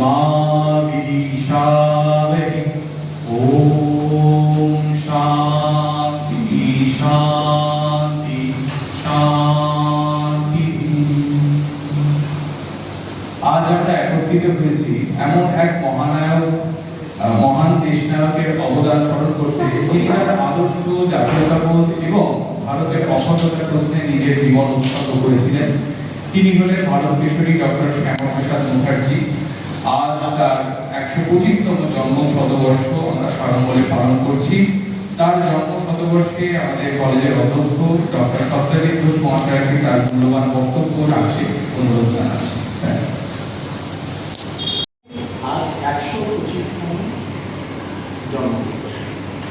मा विद्विषावहै। ओम शांति शांति शांति। আজ আমরা একত্রিত হয়েছি এমন এক মহান দেশনায়কের অবদান স্মরণ করতে, যিনি তার আদর্শ, জাতীয়তাবোধ এবং ভারতের অখণ্ডতার প্রশ্নে নিজের জীবন উৎসর্গ করেছিলেন। তিনি হলেন ভারত কেশরী ডক্টর শ্যামাপ্রসাদ মুখার্জি। আজ তার ১২৫তম জন্ম শতবর্ষ আমরা সাড়ম্বরে পালন করছি। তার জন্ম শতবর্ষে আমাদের কলেজের অধ্যক্ষ ডক্টর সত্যজিৎ ঘোষ মহাশয়কে তার মূল্যবান বক্তব্য রাখতে অনুরোধ জানাচ্ছি। আজ ১২৫তম জন্মদিবস,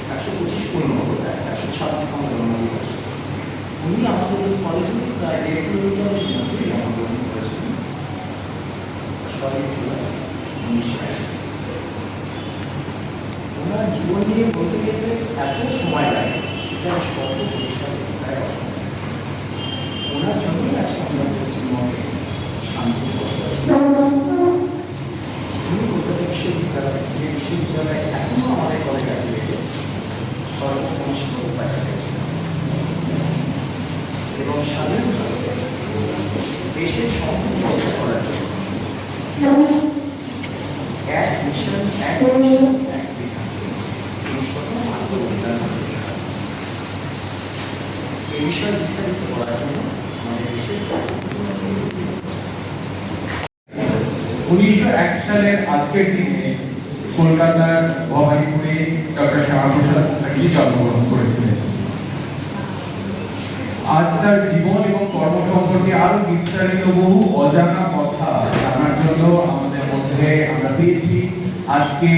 ১২৫ পূর্ণ হলো, ১২৬তম জন্মদিবস। উনি আমাদের কলেজে প্রায় ১.৫ কিলোমিটারের মধ্যেই জন্মগ্রহণ করেছিলেন ৬ জুলাই ১৯০১। ওনার জীবন নিয়ে বলতে গেলে এত সময় লাগে, সেটা শত পরিষ্কার প্রায় অসম্ভব। ওনার জন্যই আজকে আমরা পশ্চিমবঙ্গে শান্তি বসবাস কলকাতা বিশ্ববিদ্যালয়, যে বিশ্ববিদ্যালয় এখনো আমাদের কলেজে রয়েছে সর্বসংস্কৃত উপাচার্য এবং স্বাধীনভাবে দেশের সম্পূর্ণ রক্ষা করার জন্য এক মিশন এক বিধান, এই সকল আত্মবলিদান। এই বিষয়ে বিস্তারিত করার জন্য আমাদের বিশেষ ১৯০১ সালের আজকের দিনে কলকাতার ভবানীপুরে ডক্টর শ্যামাপ্রসাদ মুখার্জি জন্মগ্রহণ করেছিলেন। আজ তার জীবন এবং কর্ম সম্পর্কে আরো বিস্তারিত বহু অজানা কথা জানার জন্য আমাদের মধ্যে আমরা পেয়েছি আজকে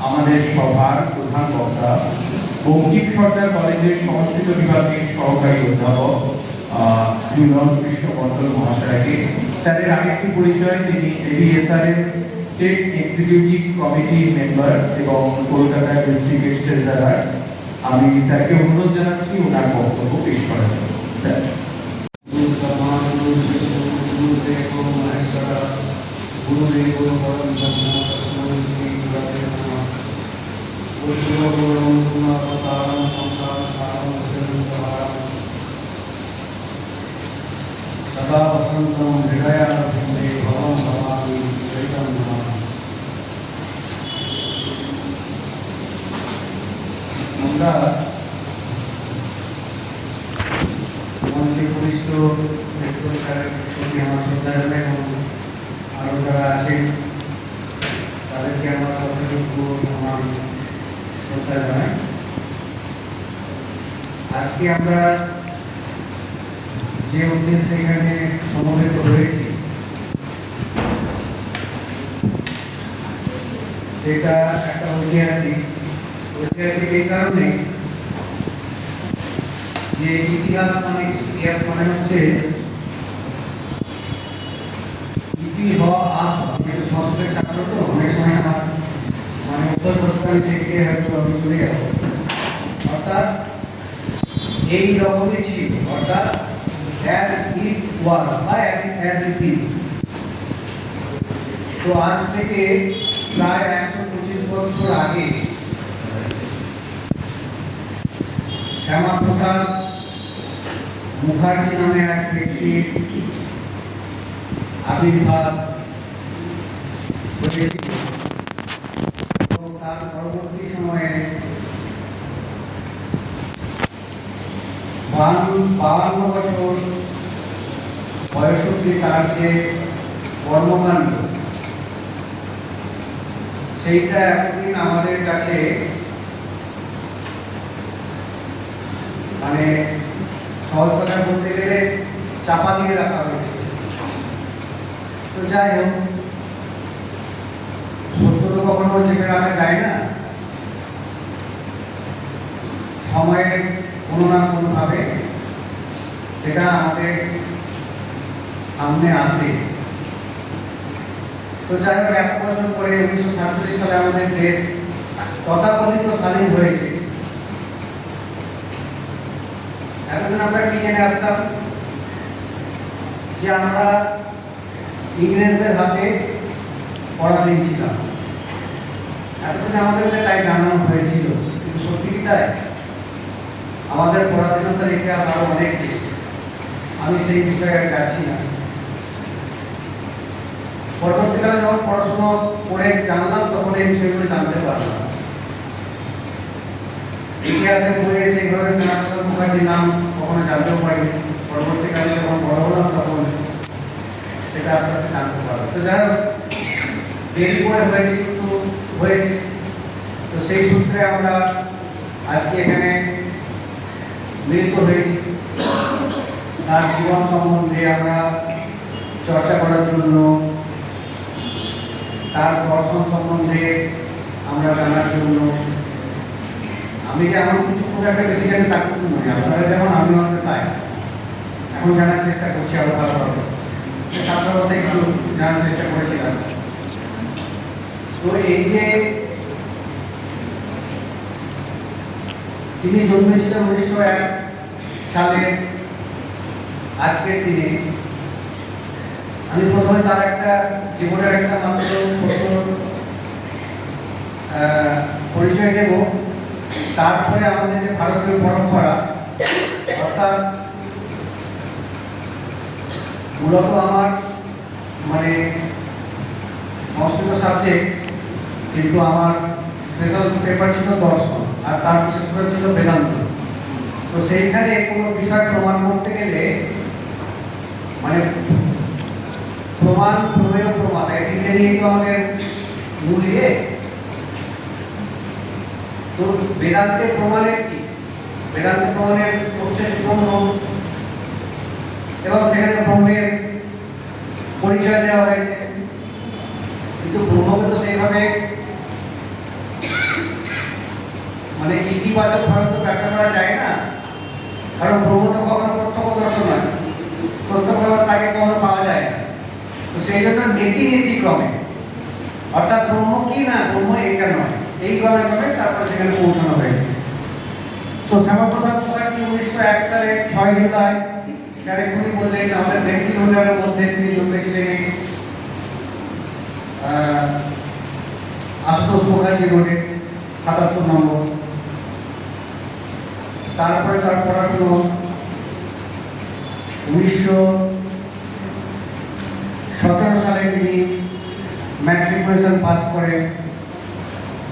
আমাদের সভার প্রধান বক্তা, বঙ্কিম সরকার কলেজের সংস্কৃত বিভাগের সহকারী অধ্যাপক জুলন কৃষ্ণ মন্ডল মহাশয়কে। স্যারের আরেকটি পরিচয়, তিনি এবিএসআর এর স্টেট এক্সিকিউটিভ কমিটির মেম্বার এবং কলকাতা ডিস্ট্রিক্টের ট্রেজারার। আমি স্যারকে অনুরোধ জানাচ্ছি ওনার বক্তব্য পেশ করার জন্য। স্যার। सदा वसंतम हृदयारविंदे भवं भवामि चैतन्यम्। আমরা মঞ্চে পরিচিত লেখক স্যারের প্রতি আমার শ্রদ্ধা জানাই এবং আরও যারা আছেন তাদেরকে আমার যথাযোগ্য আমার শ্রদ্ধা জানাই। আজকে আমরা যে উদ্দেশ্যে এখানে সমবেত হয়েছি সেটা একটা ঐতিহাসিক এই কারণে যে ইতিহাস মানে হচ্ছে ইতিহাস। আমি সংস্কৃতের ছাত্র, তো অনেক সময় আমার মানে উত্তর প্রস্তাব থেকে হয়তো আমি চলে যাব। অর্থাৎ এই রকমই ছিল, অর্থাৎ as it was বা as it is। তো আজ থেকে প্রায় ১২৫ বছর আগে শ্যামাপ্রসাদ মুখার্জি নামে এক ব্যক্তির আবির্ভাব ঘটেছিল এবং তার পরবর্তী সময়ে ৫২ বছর বয়স অবধি তার যে কর্মকাণ্ড সেইটা এতদিন আমাদের কাছে মানে সহজ কথা বলতে গেলে চাপা দিয়ে রাখা হয়েছে। তো যাই হোক, সত্য তো কখনো চেপে রাখা যায় না, সময়ের কোনো না কোনোভাবে সেটা আমাদের সামনে আসে। তো যাই হোক, ১ বছর পরে ১৯৪৭ সালে আমাদের দেশ তথাকথিত স্বাধীন হয়েছে। এতদিন আমরা কি জেনে আসতাম যে আমরা ইংরেজদের হাতে পরাধীন ছিলাম। এতদিন আমাদেরকে তাই জানানো হয়েছিল, কিন্তু সত্যি কি তাই? আমাদের পরাধীনতার ইতিহাস আরো অনেক বেশি। আমি সেই বিষয়ে আর যাচ্ছি না। পরবর্তীকালে যখন পড়াশোনা করে জানলাম, তখন এই বিষয়গুলো জানতে পারলাম। ইতিহাসের বইয়ে সেইভাবে শ্যামাপ্রসাদ মুখার্জির নাম কখনো জানতেও পারিনি। পরবর্তীকালে যখন বড় হলাম, তখন সেটা আস্তে আস্তে জানতে পারলাম। তো যাই হোক, দেরি করে হয়েছে, কিন্তু হয়েছে। তো সেই সূত্রে আমরা আজকে এখানে মিলিত হয়েছি। তার জীবন সম্বন্ধে আমরা চর্চা করার জন্য, তার দর্শন সম্বন্ধে আমরা জানার জন্য। আমি যে এমন কিছু খুব একটা বেশি জানি তা কিন্তু নয়, আপনারা যেমন আমি অনেক তাই এখন জানার চেষ্টা করছি আরো ভালোভাবে। ছাত্রবর্তে একটু জানার চেষ্টা করেছিলাম। তো এই যে তিনি জন্মেছিলেন 1901 সালে আজকের দিনে, আমি প্রথমে তার একটা জীবনের একটা মাত্র ছোট পরিচয় দেব। তারপরে আমাদের যে ভারতীয় পরম্পরা, অর্থাৎ মূলত আমার মানে সংস্কৃত সাবজেক্ট, কিন্তু আমার স্পেশাল পেপার ছিল দর্শন, আর তার বিশেষ করে ছিল বেদান্ত। তো সেইখানে কোনো বিষয় প্রমাণ করতে গেলে মানে প্রমাণ, প্রমেয়, প্রমাণ, এই তিনটে নিয়ে তো আমাদের মূল ইয়ে। তো বেদান্তে প্রমাণের কি? বেদান্তে প্রমাণের হচ্ছে ব্রহ্ম, এবং সেখানে ব্রহ্মের পরিচয় দেওয়া হয়েছে। কিন্তু ব্রহ্মকে তো সেইভাবে মানে ইতিবাচক ভাবে তো ব্যাখ্যা করা যায় না, কারণ ব্রহ্ম তো কখনো প্রত্যক্ষ দর্শন হয়, প্রত্যক্ষভাবে তাকে কখনো পাওয়া যায় না। তো সেই জন্য নীতি ক্রমে, অর্থাৎ ব্রহ্ম কি না, ব্রহ্ম এইটা নয়, এই ক্রমে ক্রমে তারপরে সেখানে পৌঁছানো হয়েছে। তো শ্যামাপ্রসাদ মুখার্জি 1901 সালে 6 জুলাই, স্যার এখনই বললেন আমাদের 1 কিলোমিটারের মধ্যে তিনি জন্মেছিলেন আশুতোষ মুখার্জি রোডে, 77 নম্বর। তারপরে তার পড়াশুনো 1917 সালে তিনি ম্যাট্রিকুলেশন পাস করেন।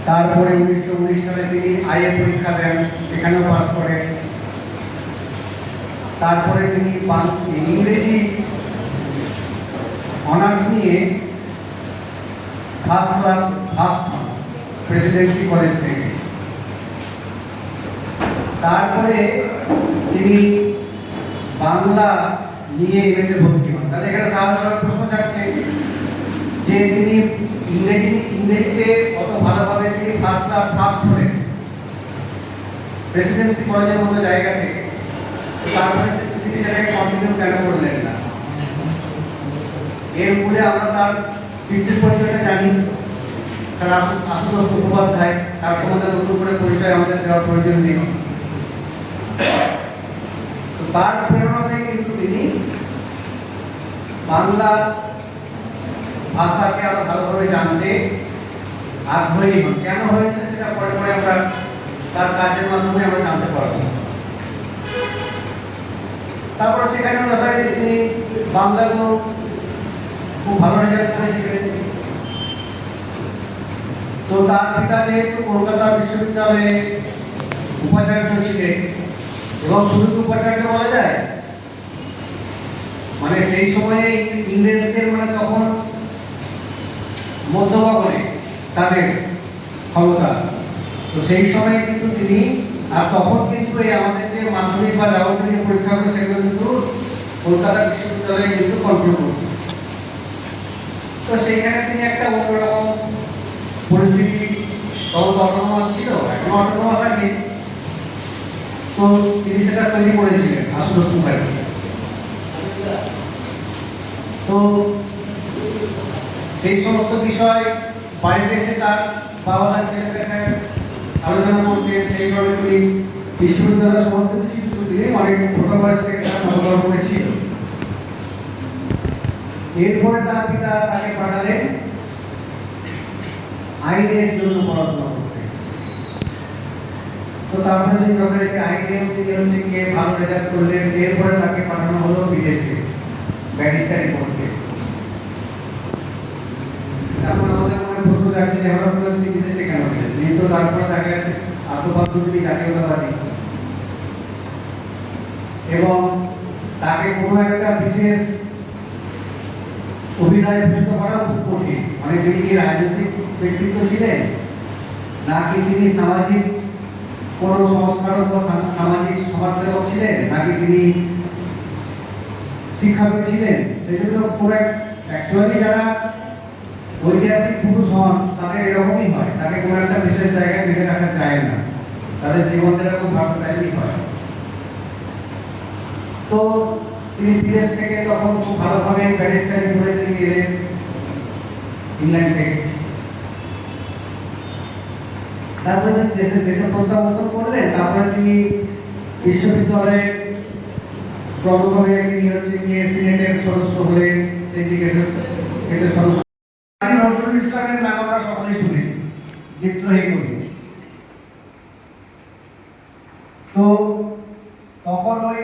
তারপরে 1919 সালে তিনি আইএ পরীক্ষা দেন, সেখানেও পাস করেন। তারপরে তিনি ইংরেজি অনার্স নিয়ে ফার্স্ট ক্লাস ফার্স্ট হন প্রেসিডেন্সি কলেজ থেকে। তারপরে তিনি বাংলা নিয়ে এমএতে ভর্তি হন। তাহলে এখানে সাধারণ প্রশ্ন যাচ্ছে যে তিনি ইংরেজিতে অত ভালোভাবে তিনি ফার্স্ট ক্লাস ফার্স্ট হলেন প্রেসিডেন্সি কলেজের মতো জায়গা থেকে, তারপরে তিনি সেটাকে কন্টিনিউ কেন করলেন না? এর মূলে আমরা তার পিতৃ পরিচয়টা জানি, স্যার আশুতোষ মুখোপাধ্যায়। তার সম্বন্ধে নতুন করে পরিচয় আমাদের দেওয়ার প্রয়োজন নেই। তার প্রেরণাতেই কিন্তু তিনি বাংলা ভাষাকে আরো ভালোভাবে জানতে আগ্রহী হন। কেন হয়েছে সেটা পরে পরে আমরা তার কাজের মাধ্যমে আমরা জানতে পারব। তারপর সেখানে যথারীতি তিনি বাংলাতেও খুব ভালো রেজাল্ট করেছিলেন। তো তার পিতা যেহেতু কলকাতা বিশ্ববিদ্যালয়ে উপাচার্য ছিলেন, এবং শুধু উপাচার্য বলা যায়, মানে সেই সময়ে ইংরেজদের মানে তখন মধ্যগগনে তাদের ক্ষমতা। তো সেই সময় কিন্তু তিনি, আর তখন কিন্তু এই আমাদের যে মাধ্যমিক বা যাবতীয় যে পরীক্ষাগুলো সেগুলো কিন্তু কলকাতা বিশ্ববিদ্যালয়ে কিন্তু কন্ট্রোল করত। তো সেইখানে তিনি একটা অন্যরকম পরিস্থিতি, তখন অটোনমাস ছিল, এখন অটোনমাস আছে, তো তিনি সেটা তৈরি করেছিলেন আশুতোষ মুখার্জি। তো সেই সমস্ত বিষয় বাড়িতে এসে তার বাবা তার ছেলেদের সাথে আলোচনা করতেন। সেইভাবে তিনি বিশ্ববিদ্যালয় সমর্থিত ছিল, তিনি অনেক ছোট বয়স থেকে তার নবগর্ভে ছিল। এরপরে তার পিতা তাকে পাঠালেন আইনের জন্য পড়াশোনা করতে। তো তারপরে তিনি যখন একটি আইনে তিনি হচ্ছে গিয়ে ভালো রেজাল্ট করলেন, এরপরে তাকে পাঠানো হলো বিদেশে ব্যারিস্টারি পড়তে। এখন আমাদের মনে প্রশ্ন যাচ্ছে যে হঠাৎ করে তিনি বিদেশে কেন গেলেন? তিনি তো তারপরে দেখা গেছে আত্মপাত্র তিনি জাতীয়তাবাদী এবং তাকে কোনো একটা বিশেষ অভিনয় ভূষিত করা খুব কঠিন। মানে তিনি কি রাজনৈতিক ব্যক্তিত্ব ছিলেন, নাকি তিনি সামাজিক কোন সংস্কারক বা সামাজিক সমাজসেবক ছিলেন, নাকি তিনি শিক্ষাবিদ ছিলেন? সেই জন্য পুরো অ্যাকচুয়ালি যারা ঐতিহাসিক পুরুষ হন তাদের এরকমই হয়, তাকে কোনো একটা বিশেষ জায়গায় বেঁধে রাখা যায় না, তাদের জীবনটা এরকম ভার্সেটাইলই হয়। তো তিনি বিদেশ থেকে তখন খুব ভালোভাবে ব্যারিস্টারি পড়ে তিনি গেলেন ইংল্যান্ড থেকে। তারপরে তিনি দেশে প্রত্যাবর্তন করলেন। তারপরে তিনি বিশ্ববিদ্যালয়ে ক্রমভাবে নিয়ে সিনেটের সদস্য হলেন, সিন্ডিকেটের সদস্য। নজরুল ইসলামের নাম আমরা সকলেই শুনেছি, বিদ্রোহী কবি। তো তখন ওই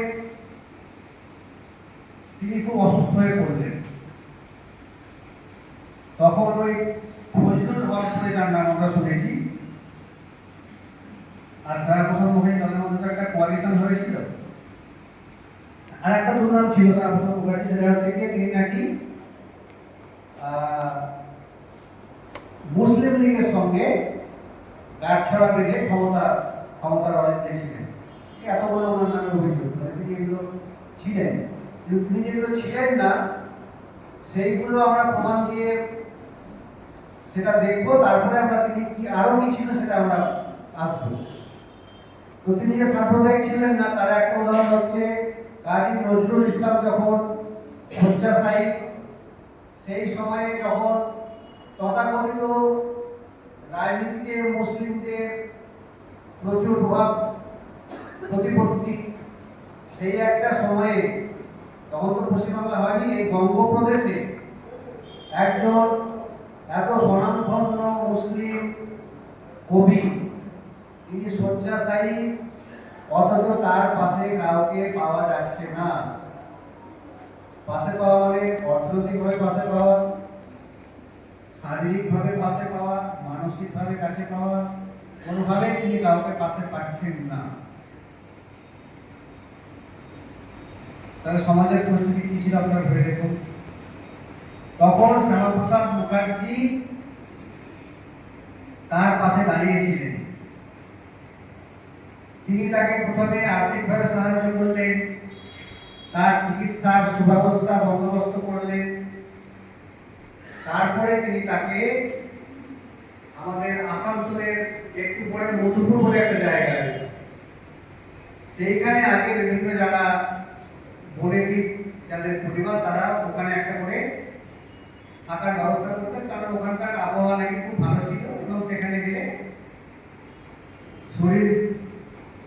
তিনি খুব অসুস্থ হয়ে পড়লেন। তখন ওই ফজলুল হক বলে যার নাম আমরা শুনেছি, আর সারা বছর মুখার্জি, তাদের মধ্যে তো একটা কোয়ালিশন হয়েছিল। আর একটা দুর্নাম ছিল সারা বছর মুখার্জি, সেটা হচ্ছে গিয়ে তিনি নাকি মুসলিম লীগের সঙ্গে গাঁটছড়া বেঁধে ক্ষমতার অনেকটাই ছিলেন। এত বলে ওনার নামে অভিযোগ, তিনি এগুলো ছিলেন। কিন্তু তিনি যেগুলো ছিলেন না সেইগুলো আমরা প্রমাণ দিয়ে সেটা দেখবো, তারপরে আমরা তিনি কি আরো কি ছিল সেটা আমরা আসবো। তো তিনি যে সাম্প্রদায়িক ছিলেন না তার একটা উদাহরণ হচ্ছে কাজী নজরুল ইসলাম যখন শয্যাশায়ী, সেই সময়ে যখন তথাকথিত রাজনীতিতে মুসলিমদের প্রচুর প্রভাব প্রতিপত্তি, সেই একটা সময়ে, তখন তো পশ্চিমবাংলা হয়নি, এই বঙ্গপ্রদেশে একজন এত স্বনামধন্য মুসলিম কবি তিনি শয্যাশায়ী, অথচ তার পাশে কাউকে পাওয়া যাচ্ছে না। পাশে পাওয়া মানে অর্থনৈতিকভাবে পাশে পাওয়া, শারীরিকভাবে পাশে পাওয়া, মানসিকভাবে কাছে পাওয়া, কোনোভাবেই তিনি কাউকে পাশে পাচ্ছেন না। তাহলে সমাজের পরিস্থিতি কি ছিল আপনারা ভেবে দেখুন। তখন শ্যামাপ্রসাদ মুখার্জি তার পাশে দাঁড়িয়েছিলেন। তিনি তাকে প্রথমে আর্থিকভাবে সাহায্য করলেন, তার চিকিৎসার সুব্যবস্থা বন্দোবস্ত করলেন। তারপরে তিনি তাকে আমাদের আসানসোলের একটু পরে মধুপুর বলে একটা জায়গা আছে, সেইখানে আগে বিভিন্ন যারা বনেদি যাদের পরিবার তারা ওখানে একটা করে থাকার ব্যবস্থা করতেন, কারণ ওখানকার আবহাওয়া নাকি খুব ভালো ছিল এবং সেখানে গেলে শরীর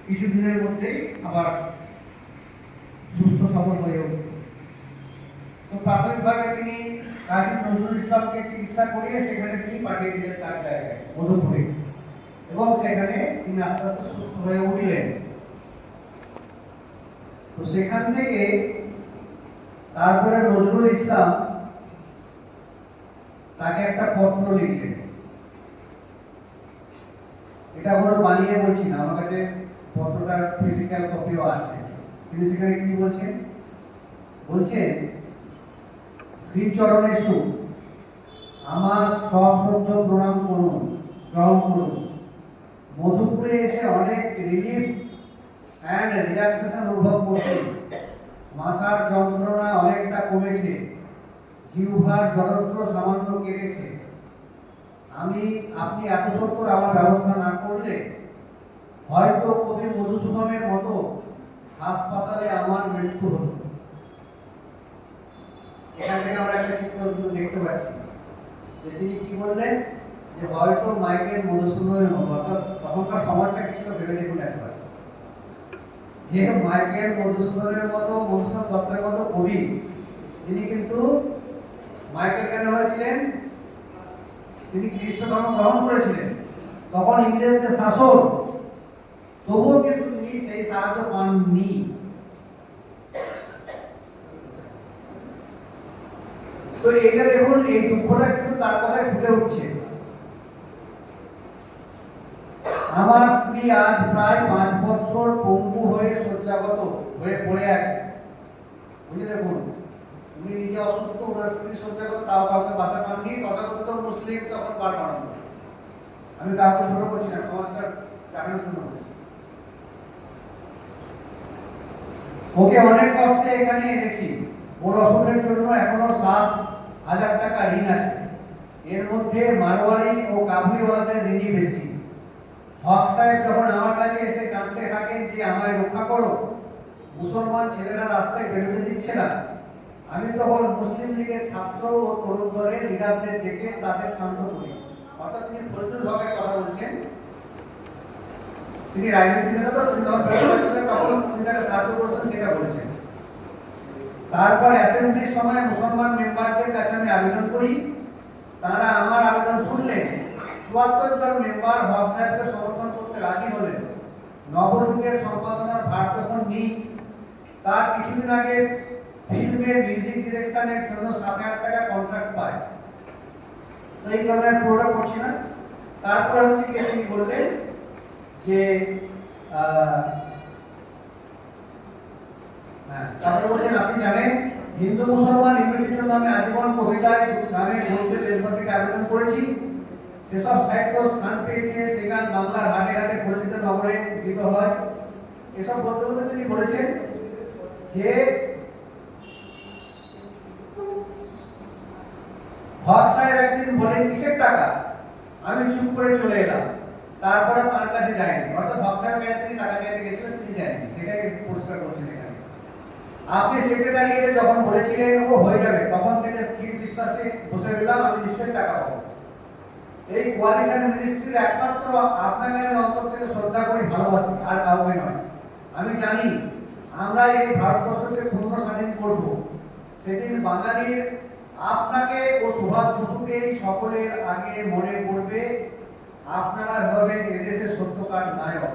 কিছুদিনের মধ্যেই আবার সুস্থ সবল হয়ে উঠত। তো প্রাথমিকভাবে তিনি কাজী নজরুল ইসলামকে চিকিৎসা করিয়ে সেখানে তিনি পাঠিয়ে দিলেন তার জায়গায় মধুপুরে, এবং সেখানে তিনি আস্তে আস্তে সুস্থ হয়ে উঠলেন। তো সেখান থেকে তারপরে নজরুল ইসলাম তাকে একটা পত্র লিখলেন। এটা কোনো বানিয়ে বলছি না, আমার কাছে পত্রটার ফিজিক্যাল কপিও আছে। তিনি সেখানে কি বলছেন? বলছেন, শ্রীচরণে সুখ, আমার সশ্রদ্ধ প্রণাম করুন, গ্রহণ করুন। মধুপুরে এসে অনেক রিলিফ অ্যান্ড রিল্যাক্সেশন অনুভব করছি। মাথার যন্ত্রণা অনেকটা কমেছে, জিহ্বার জড়ত্ব সামান্য কেটেছে। আপনি এত সত্তর আমার ব্যবস্থা না করলে হয়তো কবি মধুসূদনের মতো হাসপাতালে আমার মৃত্যু হতো। এখান থেকে আমরা একটা চিত্র দেখতে পাচ্ছি যে তিনি কি বললেন, যে হয়তো মাইকেল মধুসূদনের মতো, অর্থাৎ তখনকার সমাজটা কিছুটা ভেবে দেখুন একবার, যে মাইকেল মধুসূদনের মতো, মধুসূদন দত্তের মতো কবি, তিনি কিন্তু মাইকেল কেন হয়েছিলেন? তিনি খ্রিস্ট ধর্ম গ্রহণ করেছিলেন, তখন ইংরেজদের শাসন, তবুও কিন্তু তিনি সেই সাহায্য পাননি। তো এটা দেখুন, এই দুঃখটা কিন্তু তার কথায় ফুটে উঠছে। আমার স্ত্রী আজ প্রায় 5 বছর পঙ্গু হয়ে শয্যাগত হয়ে পড়ে আছে। বুঝে দেখুন, উনি নিজে অসুস্থ, ওনার স্ত্রী শয্যাগত, তাও কাউকে বাসা পাননি। তথাকথিত মুসলিম তখন বার বাড়ানো। আমি কাউকে ছোট করছি না, সমাজটা দেখানোর জন্য বলছি। ওকে অনেক কষ্টে এখানে এনেছি। ওর অসুখের জন্য এখনো 7,000 টাকা ঋণ আছে। এর মধ্যে মারোয়ারি ও কাবুলিওয়ালাদের ঋণই বেশি। হক সাহেব যখন আমার কাছে এসে কাঁদতে থাকেন যে আমায় রক্ষা করো, মুসলমান ছেলেরা রাস্তায় বেরোতে দিচ্ছে না, আমি তখন মুসলিম লীগের ছাত্র ও তরুণ দলের লিডারদের ডেকে তাদের শান্ত করি। অর্থাৎ তিনি ফজলুল হকের কথা বলছেন। তিনি রাজনৈতিক নেতা, তো তিনি যখন বেরোতে পারছিলেন তখন তিনি তাকে সাহায্য করতেন, সেটা বলছেন। তারপর অ্যাসেম্বলির সময় মুসলমান মেম্বারদের কাছে আমি আবেদন করি, তারা আমার আবেদন শুনলেন। ৭৪ জন মেম্বার হক সাহেবকে সমর্থন করতে রাজি হলেন। নবযুগের সম্পাদনার ভার যখন নিই, তার কিছুদিন আগে ফিল্মের মিউজিক ডিরেকশনের জন্য ৭,০০০ টাকা কন্ট্রাক্ট পায়। তো এই কারণে পুরোটা করছি না। তারপরে হচ্ছে কি, তিনি বললেন যে তারপরে বলছেন, আপনি জানেন হিন্দু মুসলমান ইউনিটির জন্য আমি আজীবন কবিতায় গানে বলতে দেশবাসীকে আবেদন করেছি। সেসব সাহিত্য স্থান পেয়েছে, সে গান বাংলার হাটে হাটে পরিচিত নগরে গীত হয়। এসব বলতে বলতে তিনি বলেছেন যে হক সাহেব একদিন বলেন কিসের টাকা, আমি চুপ করে চলে এলাম। তারপরে তার কাছে যায়নি, অর্থাৎ হক সাহেবের কাছে তিনি টাকা চাইতে গেছিলেন, তিনি যায়নি। সেটাই পরিষ্কার করছেন এখানে। আপনি সেক্রেটারিয়েটে যখন বলেছিলেন ও হয়ে যাবে, তখন থেকে স্থির বিশ্বাসে বসে রইলাম, আমি নিশ্চয়ই টাকা পাবো। এই কোয়ালিশন মিনিস্ট্রির একমাত্র আপনাকে আমি অন্তর থেকে শ্রদ্ধা করি, ভালোবাসি, আর কাউকে নয়। আমি জানি আমরা এই ভারতবর্ষকে পূর্ণ স্বাধীন করব, সেদিন বাঙালির আপনাকে ও সুভাষ বসুকে সকলের আগে মনে পড়বে। আপনারা হবেন এদেশের সত্যকার নায়ক।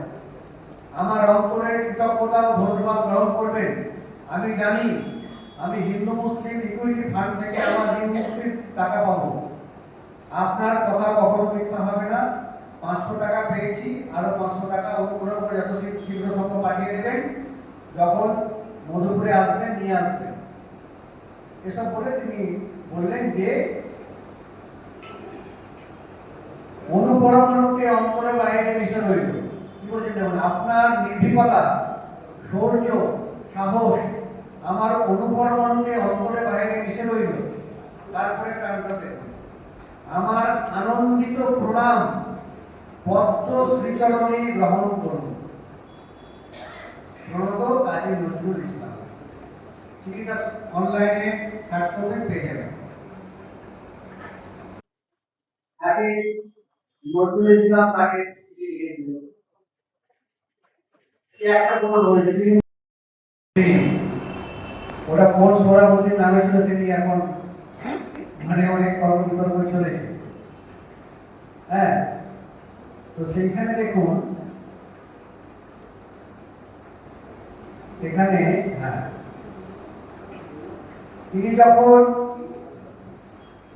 আমার অন্তরের কৃতজ্ঞতা ও ধন্যবাদ গ্রহণ করবেন। আমি জানি আমি হিন্দু মুসলিম ইকুইটি ফান্ড থেকে আমার ঋণ মুক্তির টাকা পাবো। আপনার কথা কখনো মিথ্যা হবে না। 500 টাকা পেয়েছি, আরো 500 টাকা অনুগ্রহ করে যত শীঘ্র সম্ভব পাঠিয়ে দেবেন। যখন মধুপুরে আসবেন নিয়ে আসবেন। এসব বলে তিনি বললেন যে অনুপরমাণুকে অন্তরে বাইরে মিশে রইল। কি বলছেন দেখুন, আপনার নির্ভীকতা, শৌর্য, সাহস আমার অনুপরমাণুকে অন্তরে বাইরে মিশে রইল। তারপরে কারণটা দেখুন, আমার আনন্দিত প্রণাম পদ্ম শ্রীচরণে গ্রহণ করুন। প্রণত কাজী নজরুল ইসলাম। চিঠিটা অনলাইনে সার্চ করবেন, পেয়ে যাবেন। আগে নজরুল ইসলাম তাকে চিঠি লিখেছিল। একটা কোনো রয়েছে, ওটা কোন সোহরাবুদ্দিন নামে ছিল, সেটি এখন মানে অনেক কর্মবিতর্ক চলেছে। হ্যাঁ, তো সেইখানে দেখুন, সেখানে তিনি যখন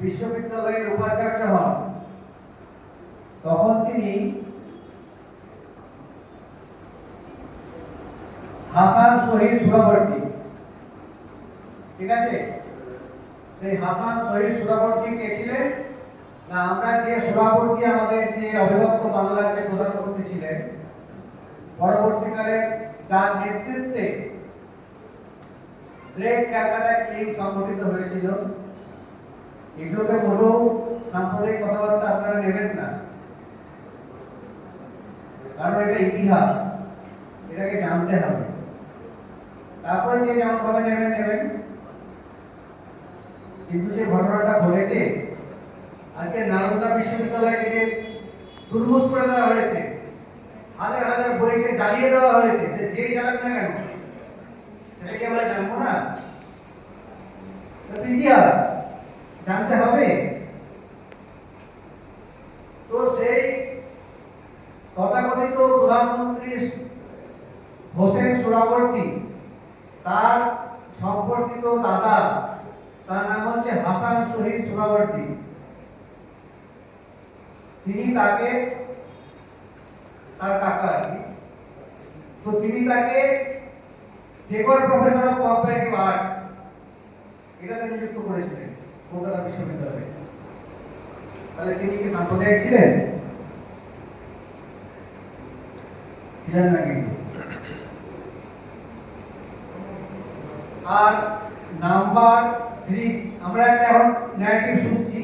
বিশ্ববিদ্যালয়ের উপাচার্য হন, তখন তিনি হাসান শহীদ সুরাবর্তী, ঠিক আছে, সেই হাসান শহীদ সুরাবর্তী কে ছিলেন না, আমরা যে সুরাবর্তী আমাদের যে অবিভক্ত বাংলার যে প্রধানমন্ত্রী ছিলেন, পরবর্তীকালে যার নেতৃত্বে গ্রেট ক্যালকাটা ক্লিনিক সংগঠিত হয়েছিল। এগুলোতে কোনো সাম্প্রদায়িক কথাবার্তা আপনারা নেবেন না, কারণ এটা ইতিহাস, এটাকে জানতে হবে। তারপরে যে যেমন ভাবে নেবেন, কিন্তু যে ঘটনাটা ঘটেছে, আজকে নালন্দা বিশ্ববিদ্যালয়কে দুর্মুষ করে দেওয়া হয়েছে, হাজার হাজার বইকে জ্বালিয়ে দেওয়া হয়েছে, যে জ্বালাক না কেন সেটাকে আমরা জানবো না? ইতিহাস জানতে হবে। প্রধানমন্ত্রী হোসেন সোহরাওয়ার্দী, তার সম্পর্কিত দাদা, তার নাম হচ্ছে হাসান শহীদ সোহরাওয়ার্দী, তিনি তাকে, তার কাকা আর কি, তো তিনি তাকে decor professor of comparative art এটাতে নিযুক্ত করেছিলেন কলকাতা বিশ্ববিদ্যালয়ে। তাহলে তিনি কি সাম্প্রদায়িক ছিলেন? ছিলেন না কিন্তু। আর নাম্বার 3, আমরা একটা এখন ন্যারেটিভ শুনছি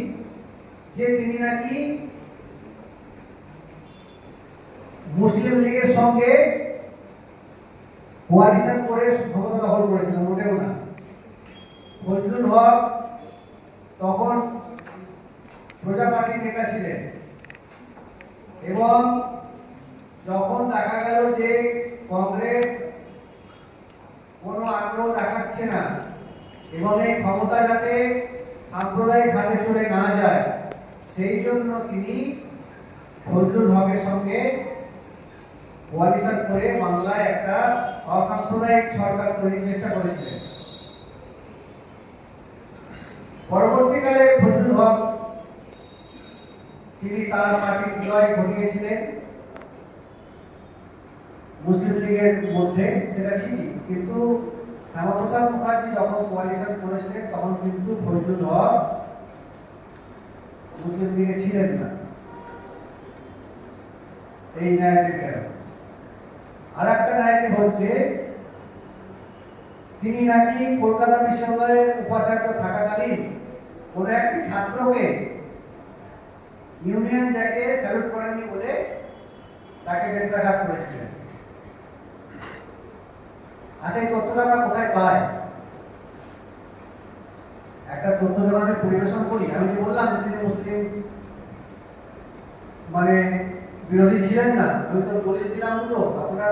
যে তিনি নাকি মুসলিম লীগের সঙ্গে কোয়ালিশন করে ক্ষমতা দখল করেছিলেন। মোটেও না। ফজলুল হক তখন প্রজা পার্টির নেতা ছিলেন এবং যখন দেখা গেল যে কংগ্রেস কোনো আগ্রহ দেখাচ্ছে না এবং এই ক্ষমতা যাতে সাম্প্রদায়িক হাতে চলে না যায়, সেই জন্য তিনি ফজলুল হকের সঙ্গে কোয়ালিশন করে বাংলায় একটা অসাম্প্রদায়িক সরকার তৈরির চেষ্টা করেছিলেন। পরবর্তীকালে ফজলুল হক তিনি তার পার্টির বিজয় ঘটিয়েছিলেন মুসলিম লীগের মধ্যে, সেটা ঠিকই, কিন্তু শ্যামাপ্রসাদ মুখার্জি যখন কোয়ালিশন করেছিলেন তখন কিন্তু ফজলুল হক মুসলিম লীগে ছিলেন না। এই ন্যারেটিভ গেল। আর একটা ন্যারেটিভ হচ্ছে তিনি নাকি কলকাতা বিশ্ববিদ্যালয়ের উপাচার্য থাকাকালীন কোন একটি ছাত্রকে ইউনিয়ন জ্যাকে স্যালুট করেননি বলে তাকে গ্রেফতার করেছিলেন। আচ্ছা, এই তথ্যটা আমরা কোথায় পাই? একটা তথ্য যখন আমি পরিবেশন করি, আমি যে বললাম যে তিনি মুসলিম মানে বিরোধী ছিলেন না, আমি তো দলিল দিলাম দুটো, আপনারা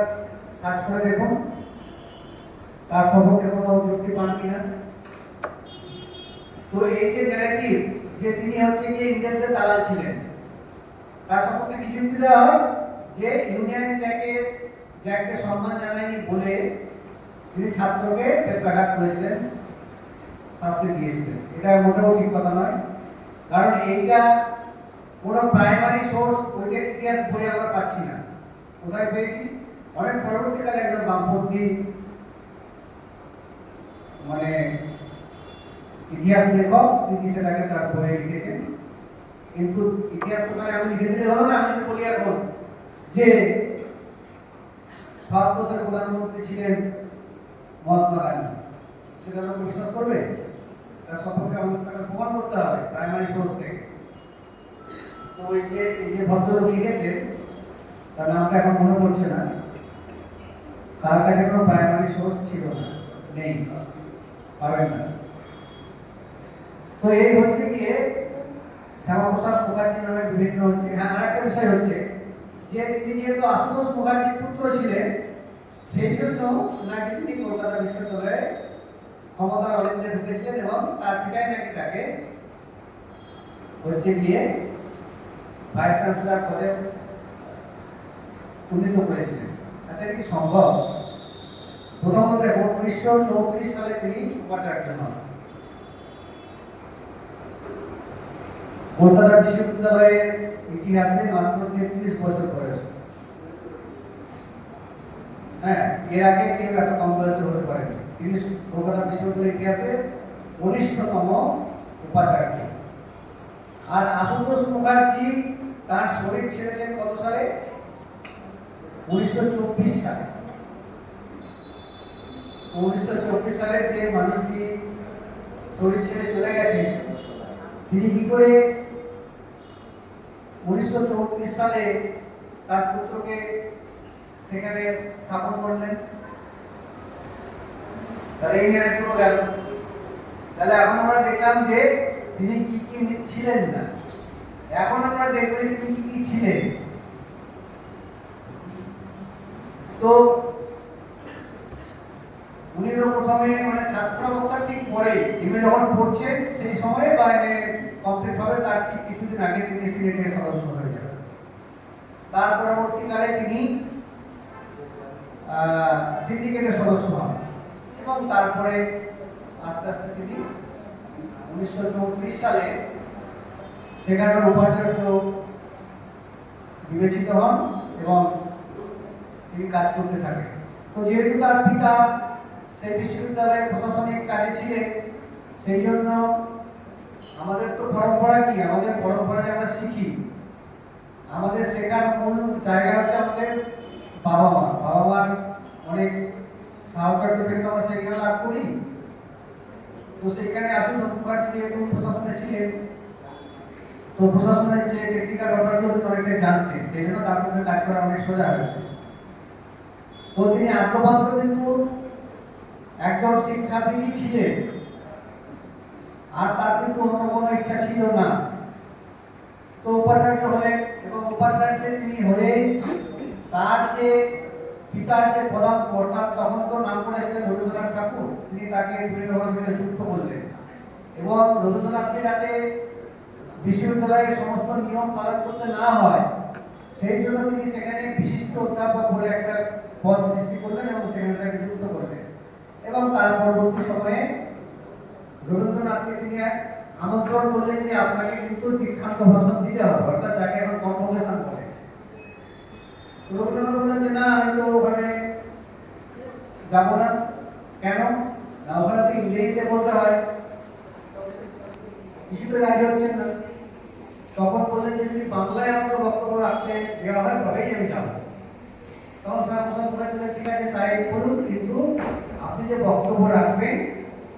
সার্চ করে দেখুন তার সম্পর্কে কোনো যুক্তি পান কিনা। তো এই যে ন্যারেটিভ যে তিনি হচ্ছে গিয়ে ইংরেজদের দালাল ছিলেন, তার সম্পর্কে কি যুক্তি দেওয়া হয় যে ইউনিয়ন জ্যাককে সম্মান জানায়নি বলে তিনি ছাত্রকে পেট্রাঘাত করেছিলেন, শাস্তি দিয়েছিলেন। এটা মোটেও ঠিক কথা নয়, কারণ এইটা কোনো প্রাইমারি সোর্স ওইটা ইতিহাস বই আমরা পাচ্ছি না। কোথায় পেয়েছি? অনেক পরবর্তীকালে একজন বামপন্থী মানে ইতিহাস লেখক তিনি সেটাকে তার বইয়ে লিখেছেন, কিন্তু ইতিহাস তো তাহলে আমি লিখে দিলে হলো না। আমি যদি বলি এখন যে ভারতবর্ষের প্রধানমন্ত্রী ছিলেন মহাত্মা গান্ধী, সেটা লোক বিশ্বাস করবে? তার সম্পর্কে আমাদের সেটা প্রমাণ করতে হবে প্রাইমারি সোর্স থেকে। তো এই যে ভদ্রলোক লিখেছেন, তার নামটা এখন মনে পড়ছে না, তার কাছে কোনো প্রাইমারি সোর্স ছিল না, নেই, পাবেন না। তো এই হচ্ছে গিয়ে শ্যামাপ্রসাদ মুখার্জি নামে বিভিন্ন হচ্ছে। হ্যাঁ, আর একটা বিষয় হচ্ছে যে তিনি যেহেতু আশুতোষ মুখার্জির পুত্র ছিলেন, সেই জন্য নাকি তিনি কলকাতা বিশ্ববিদ্যালয়ে ক্ষমতার অলিন্দে ঢুকেছিলেন এবং তার পিতাই নাকি তাকে হচ্ছে গিয়ে ভাইস চ্যান্সেলর পদে উন্নীত করেছিলেন। আচ্ছা, এটা কি সম্ভব? প্রথমত দেখুন, 1934 সালে তিনি উপাচার্য হন। কলকাতা বিশ্ববিদ্যালয়ের ইতিহাসে মাত্র 33 বছর বয়স। হ্যাঁ, এর আগে কেউ এত কম বয়সে হতে পারেনি। তিনি কলকাতা বিশ্ববিদ্যালয়ের ইতিহাসে কনিষ্ঠতম উপাচার্য। আর আশুতোষ মুখার্জি তার শরীর ছেড়েছেন কত সালে? 1924 সালে। 1924 সালে যে মানুষটি শরীর ছেড়ে চলে গেছেন, তিনি কি করে 1934 সালে তার পুত্রকে সেখানে স্থাপন করলেন? তাহলে এই ন্যারেটিভও গেল। তাহলে এখন আমরা দেখলাম যে তিনি কি কি ছিলেন না। এখন আমরা দেখব যে তিনি কি কি ছিলেন। তো উনি তো প্রথমে মানে ছাত্র অবস্থার ঠিক পরে তিনি যখন পড়ছেন সেই সময়ে বা কমপ্লিট হবে তার ঠিক কিছুদিন আগে তিনি সিনেটের সদস্য হয়ে যাবেন। তার পরবর্তীকালে তিনি সিন্ডিকেটের সদস্য হন এবং তারপরে আস্তে আস্তে তিনি 1934 সালে সেখানকার উপাচার্য বিবেচিত হন এবং তিনি কাজ করতে থাকেন। তো যেহেতু তার পিতা সেই বিশ্ববিদ্যালয়ে প্রশাসনিক কাজে ছিলেন, সেই জন্য আমাদের তো পরম্পরা কি, আমাদের পরম্পরা যে আমরা শিখি, আমাদের শেখার মূল জায়গা হচ্ছে আমাদের বাবা মার অনেক সাহচর্য থেকে আমরা সেখানে লাভ করি। তো সেইখানে আশুতোষ মুখার্জি যেহেতু প্রশাসনে ছিলেন, তো প্রশাসনের যে টেকনিক্যাল ব্যাপারগুলো অনেকটাই জানতেন, সেই জন্য তার মধ্যে কাজ করা অনেক সোজা হয়েছে। তো তিনি আদ্যপান্ত কিন্তু একজন শিক্ষাবিদই ছিলেন, আর তার কিন্তু অন্য কোনো ইচ্ছা ছিল না। তো উপাচার্য হলেন এবং উপাচার্য তিনি হয়ে তার যে পিতার যে প্রধান কর্তা, তখন তো নাম করেছিলেন রবীন্দ্রনাথ ঠাকুর, তিনি তাকে দৃঢ়ভাবে সাথে যুক্ত করলেন এবং রবীন্দ্রনাথকে যাতে বিশ্ববিদ্যালয়ের সমস্ত নিয়ম পালন করতে না হয়, সেই জন্য তিনি সেখানে বিশিষ্ট অধ্যাপক বলে একটা পদ সৃষ্টি করলেন এবং সেখানে তাকে যুক্ত করলেন। এবং তার পরবর্তী সময়ে রবীন্দ্রনাথকে তিনি আমন্ত্রণ করলেন যে আপনাকে কিন্তু দীক্ষান্ত ভাষণ দিতে হবে, অর্থাৎ যাকে এখন কনভোকেশন বলে। রবীন্দ্রনাথ বললেন যে না, আমি তো ওখানে যাবো না। কেন না, ওখানে তো ইংরেজিতে বলতে হয়, কিছুতে রাজি হচ্ছেন না। তখন বললেন যে যদি বাংলায় আমাকে বক্তব্য রাখতে দেওয়া হয় তবেই আমি যাবো। তখন শ্যামপ্রসাদ বলেছিলেন ঠিক আছে তাই বলুন, কিন্তু আপনি যে বক্তব্য রাখবেন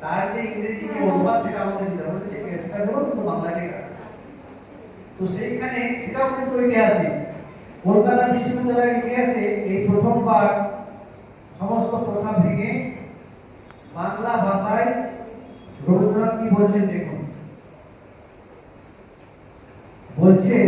তার যে ইংরেজি যে অনুবাদ সেটা আমাদের দিতে হবে। ঠিক আছে, সেটা দেবো, কিন্তু বাংলাতেই রাখবেন। তো সেইখানে সেটাও কিন্তু ঐতিহাসিক। কলকাতা বিশ্ববিদ্যালয়ের ইতিহাসে এই প্রথমবার সমস্ত প্রথা ভেঙে বাংলা ভাষায় রবীন্দ্রনাথ কি বলছেন দেখুন। বলছেন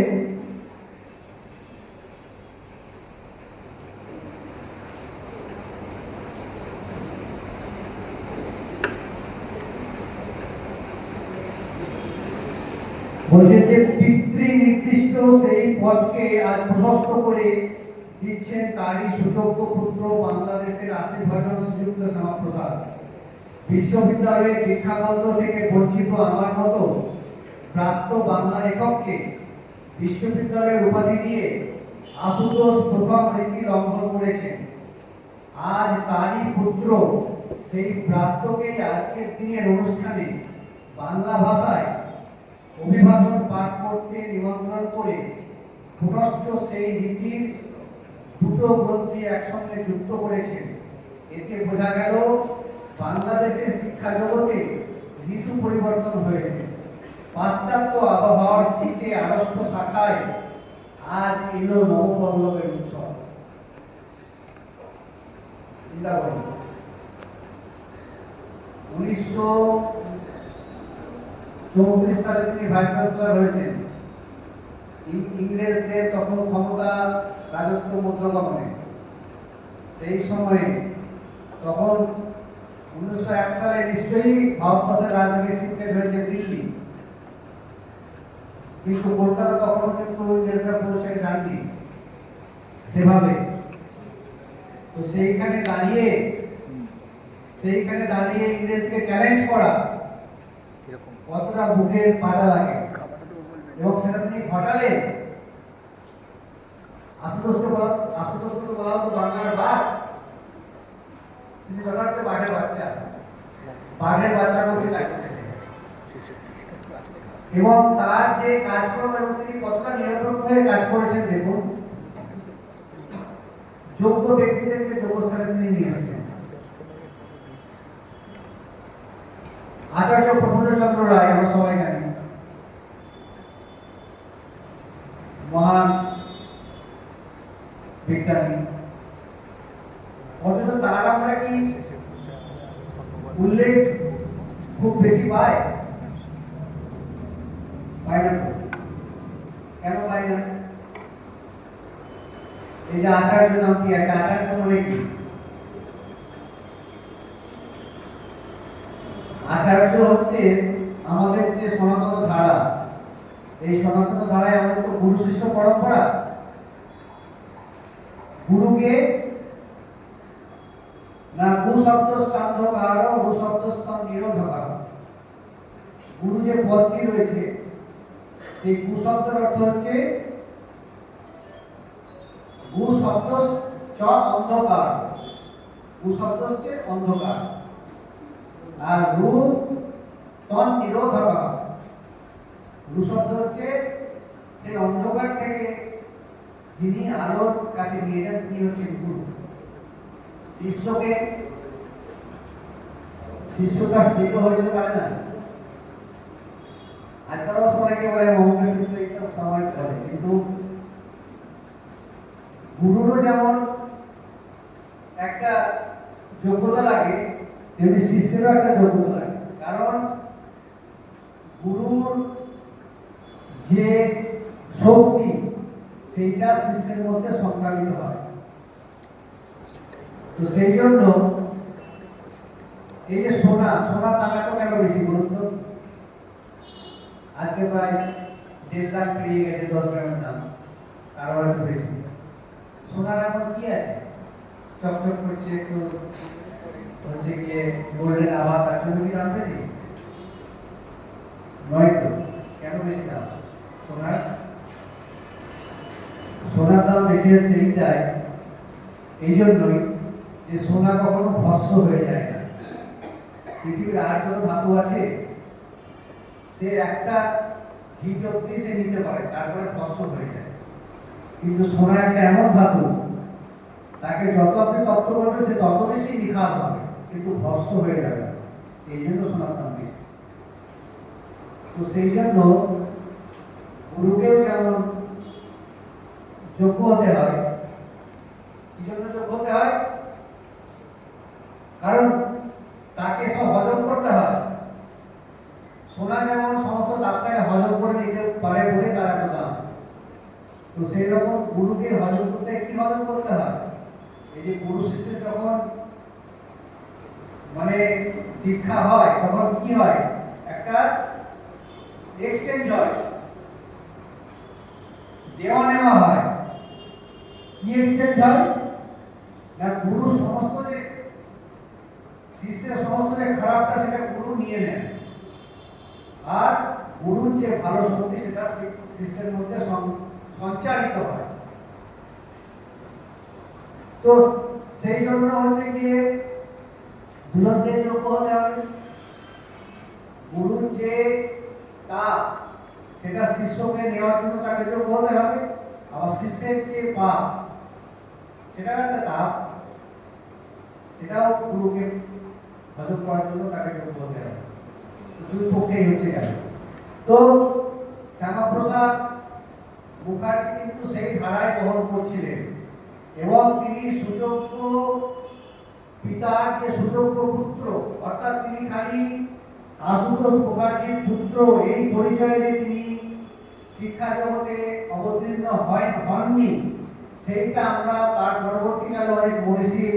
যে পিতৃ নির্দিষ্ট সেই পদকে আজ প্রশস্ত করে দিচ্ছেন তারই সুযোগ্য পুত্র বাংলাদেশের আশীর্বাদন শ্রীযুক্ত শ্যামাপ্রসাদ। বিশ্ববিদ্যালয়ের দীক্ষাপত্র থেকে বঞ্চিত আমার মতো প্রাপ্ত বাংলা লেখককে বিশ্ববিদ্যালয়ের উপাধি দিয়ে আশুতোষ প্রথম রীতি লঙ্ঘন করেছেন। আজ তারই পুত্র সেই প্রাপ্তকেই আজকের দিনের অনুষ্ঠানে বাংলা ভাষায় অভিভাষণ পাঠ করতে নিমন্ত্রণ করে পুনশ্চ সেই রীতির দুটো গ্রন্থি একসঙ্গে যুক্ত করেছেন। এতে বোঝা গেল বাংলাদেশের শিক্ষা জগতে ঋতু পরিবর্তন হয়েছে। পাশ্চাত্য আবহাওয়ার শীতে আড়ষ্ট শাখায় আজ এলো নবপল্লবের উৎসব। চিন্তা করুন, 1934 সালে তিনি ভাইস চ্যান্সেলর হয়েছেন। ইংরেজদের তখন ক্ষমতা রাজত্ব মধ্যগমনে, সেই সময়ে তখন 1901 সালে নিশ্চয়ই ভারতবর্ষের রাজধানী সিলেক্টেড হয়েছে দিল্লি, কিন্তু কলকাতা তখন কিন্তু ইংরেজরা পৌঁছে যাননি সেভাবে। তো সেইখানে দাঁড়িয়ে ইংরেজকে চ্যালেঞ্জ করা কতটা বুকের পাটা লাগে, এবং সেটা তিনি ঘটালেন। আশুতোষকে বলা হতো বাংলার বাঘ, তিনি যথার্থ বাঘের বাচ্চার মধ্যে লাগতেছে। এবং তার যে কাজকর্ম এবং তিনি কতটা নিরপেক্ষ হয়ে কাজ করেছেন দেখুন। যোগ্য ব্যক্তিদেরকে যোগ্যস্থানে তিনি নিয়ে এসেছেন। আচার্য প্রফুল্লচন্দ্র রায় আমরা সবাই জানি, মহান বিজ্ঞানী, অথচ তার আমরা কি উল্লেখ খুব বেশি পাই না? কেন পাই না? এই যে আচার্য নাম কি আছে, আচার্য মানে কি? আচার্য হচ্ছে আমাদের যে সনাতন ধারা, এই সনাতন ধারায় আমাদের তো গুরু শিষ্য পরম্পরা। গুরুকে না কুশব্দস্তান্ধকার কুশব্দস্তম নিরোধকার। গুরু যে পদটি রয়েছে সেই কুশব্দের অর্থ হচ্ছে গু শব্দ চ অন্ধকার, গু শব্দ হচ্ছে অন্ধকার, আর রু তন নিরোধকার। গু শব্দ হচ্ছে সেই অন্ধকার থেকে যিনি আলোর কাছে নিয়ে যান তিনি হচ্ছেন গুরু। শিষ্যটা তীব্র হয়ে যেতে পারে না। আজকাল সবাইকে বলে মহামুখে শিষ্য এইসব সবাই করে, কিন্তু গুরুরও যেমন একটা যোগ্যতা লাগে তেমনি শিষ্যেরও একটা যোগ্যতা লাগে। কারণ গুরুর যে শক্তি সেইটা শিষ্যের মধ্যে সংক্রামিত হয়। তো সেই জন্য এই যে সোনার দামটা কেন বেশি গুরুত্ব? আজকে প্রায় 1.5 লাখ পেরিয়ে গেছে 10 গ্রামের দাম, আরো একটু বেশি। সোনার এখন কি আছে? চকচক করছে, একটু হচ্ছে গিয়ে গোল্ডেন আভা, তার জন্য কি দাম বেশি? নয় তো। কেন বেশি দাম? সোনার দাম বেশি হচ্ছে এইটাই, এই জন্যই যে সোনা কখনো ভস্ম হয়ে যায় না। পৃথিবীর আর যত ধাতু আছে সে একটা হিট অব্দি সে নিতে পারে, তারপরে ভস্ম হয়ে যায়। কিন্তু সোনা একটা এমন ধাতু, তাকে যত আপনি তপ্ত করবে সে তত বেশি নিখাত হবে, কিন্তু ভস্ম হয়ে যাবে। এই জন্য সোনার দাম বেশি। তো সেই জন্য গুরুকেও যেমন যোগ্য হতে হয়। কি জন্য যোগ্য হতে হয়? কারণ তাকে সব হজম করতে হয়। সোনা যেমন সমস্ত তাপটাকে হজম করে নিতে পারে বলে তার একটা দাম। তো সেই রকম গুরুকে হজম করতে কি হজম করতে হয়? এই যে গুরু শিষ্যের যখন মানে দীক্ষা হয় তখন কি হয়? একটা এক্সচেঞ্জ হয়, দেওয়া নেওয়া হয়। কি এক্সচেঞ্জ হয়? না গুরু সমস্ত যে শিষ্যের সমস্ত যে খারাপটা সেটা গুরু নিয়ে নেন, আর গুরুর যে ভালো শক্তি সেটা শিষ্যের মধ্যে সঞ্চারিত হয়। তো সেই জন্য হচ্ছে গিয়ে দুজনকে যোগ্য হতে হবে। গুরুর যে তাপ সেটা শিষ্যকে নেওয়ার জন্য তাকে যোগ্য হতে হবে, আবার শিষ্যের যে পাপ সেটা একটা তাপ, সেটাও গুরুকে হজম করার জন্য তাকে যোগ্য হতে হবে। দুই পক্ষেই হচ্ছে গেল। তো শ্যামাপ্রসাদ মুখার্জি কিন্তু সেই ধারায় বহন করছিলেন, এবং তিনি সুযোগ্য পিতার যে সুযোগ্য পুত্র, অর্থাৎ তিনি খালি আশুতোষ মুখার্জির পুত্র এই পরিচয়ে যে তিনি শিক্ষা জগতে অবতীর্ণ হননি, সেইটা আমরা তার পরবর্তীকালে অনেক মনীষীর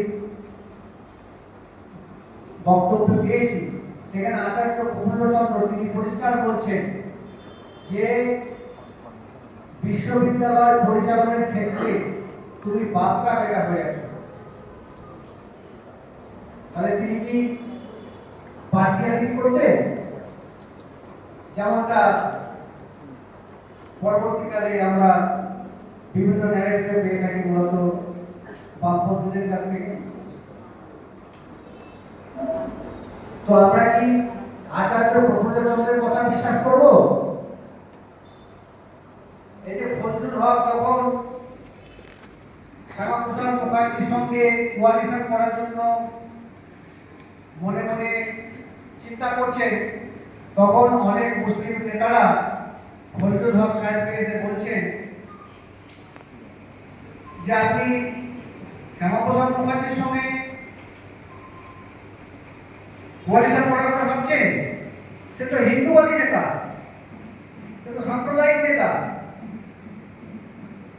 বক্তব্য পেয়েছি। সেখানে আচার্য প্রফুল্লচন্দ্র তিনি পরিষ্কার করছেন যে বিশ্ববিদ্যালয় পরিচালনার ক্ষেত্রে তুমি বাপকা বেটা হয়ে আছো। তাহলে তিনি কি পার্সিয়ালিটি করতেন? যেমনটা পরবর্তীকালে আমরা বিভিন্ন ন্যারেটিভে পেয়ে থাকি, মূলত বামপন্থীদের কাছ থেকে। তো আমরা কি আচার্য প্রফুল্লচন্দ্রের কথা বিশ্বাস করব? এই যে ফজলুল হক যখন শ্যামাপ্রসাদ মুখার্জির সঙ্গে কোয়ালিশন করার জন্য মনে মনে চিন্তা করছেন, তখন অনেক মুসলিম নেতারা ফজলুল হক সাহেবকে এসে বলছেন যে আপনি শ্যামাপ্রসাদ মুখার্জির সঙ্গে কোয়ালিশন করার কথা ভাবছেন, সে তো হিন্দুবাদী নেতা, সে তো সাম্প্রদায়িক নেতা।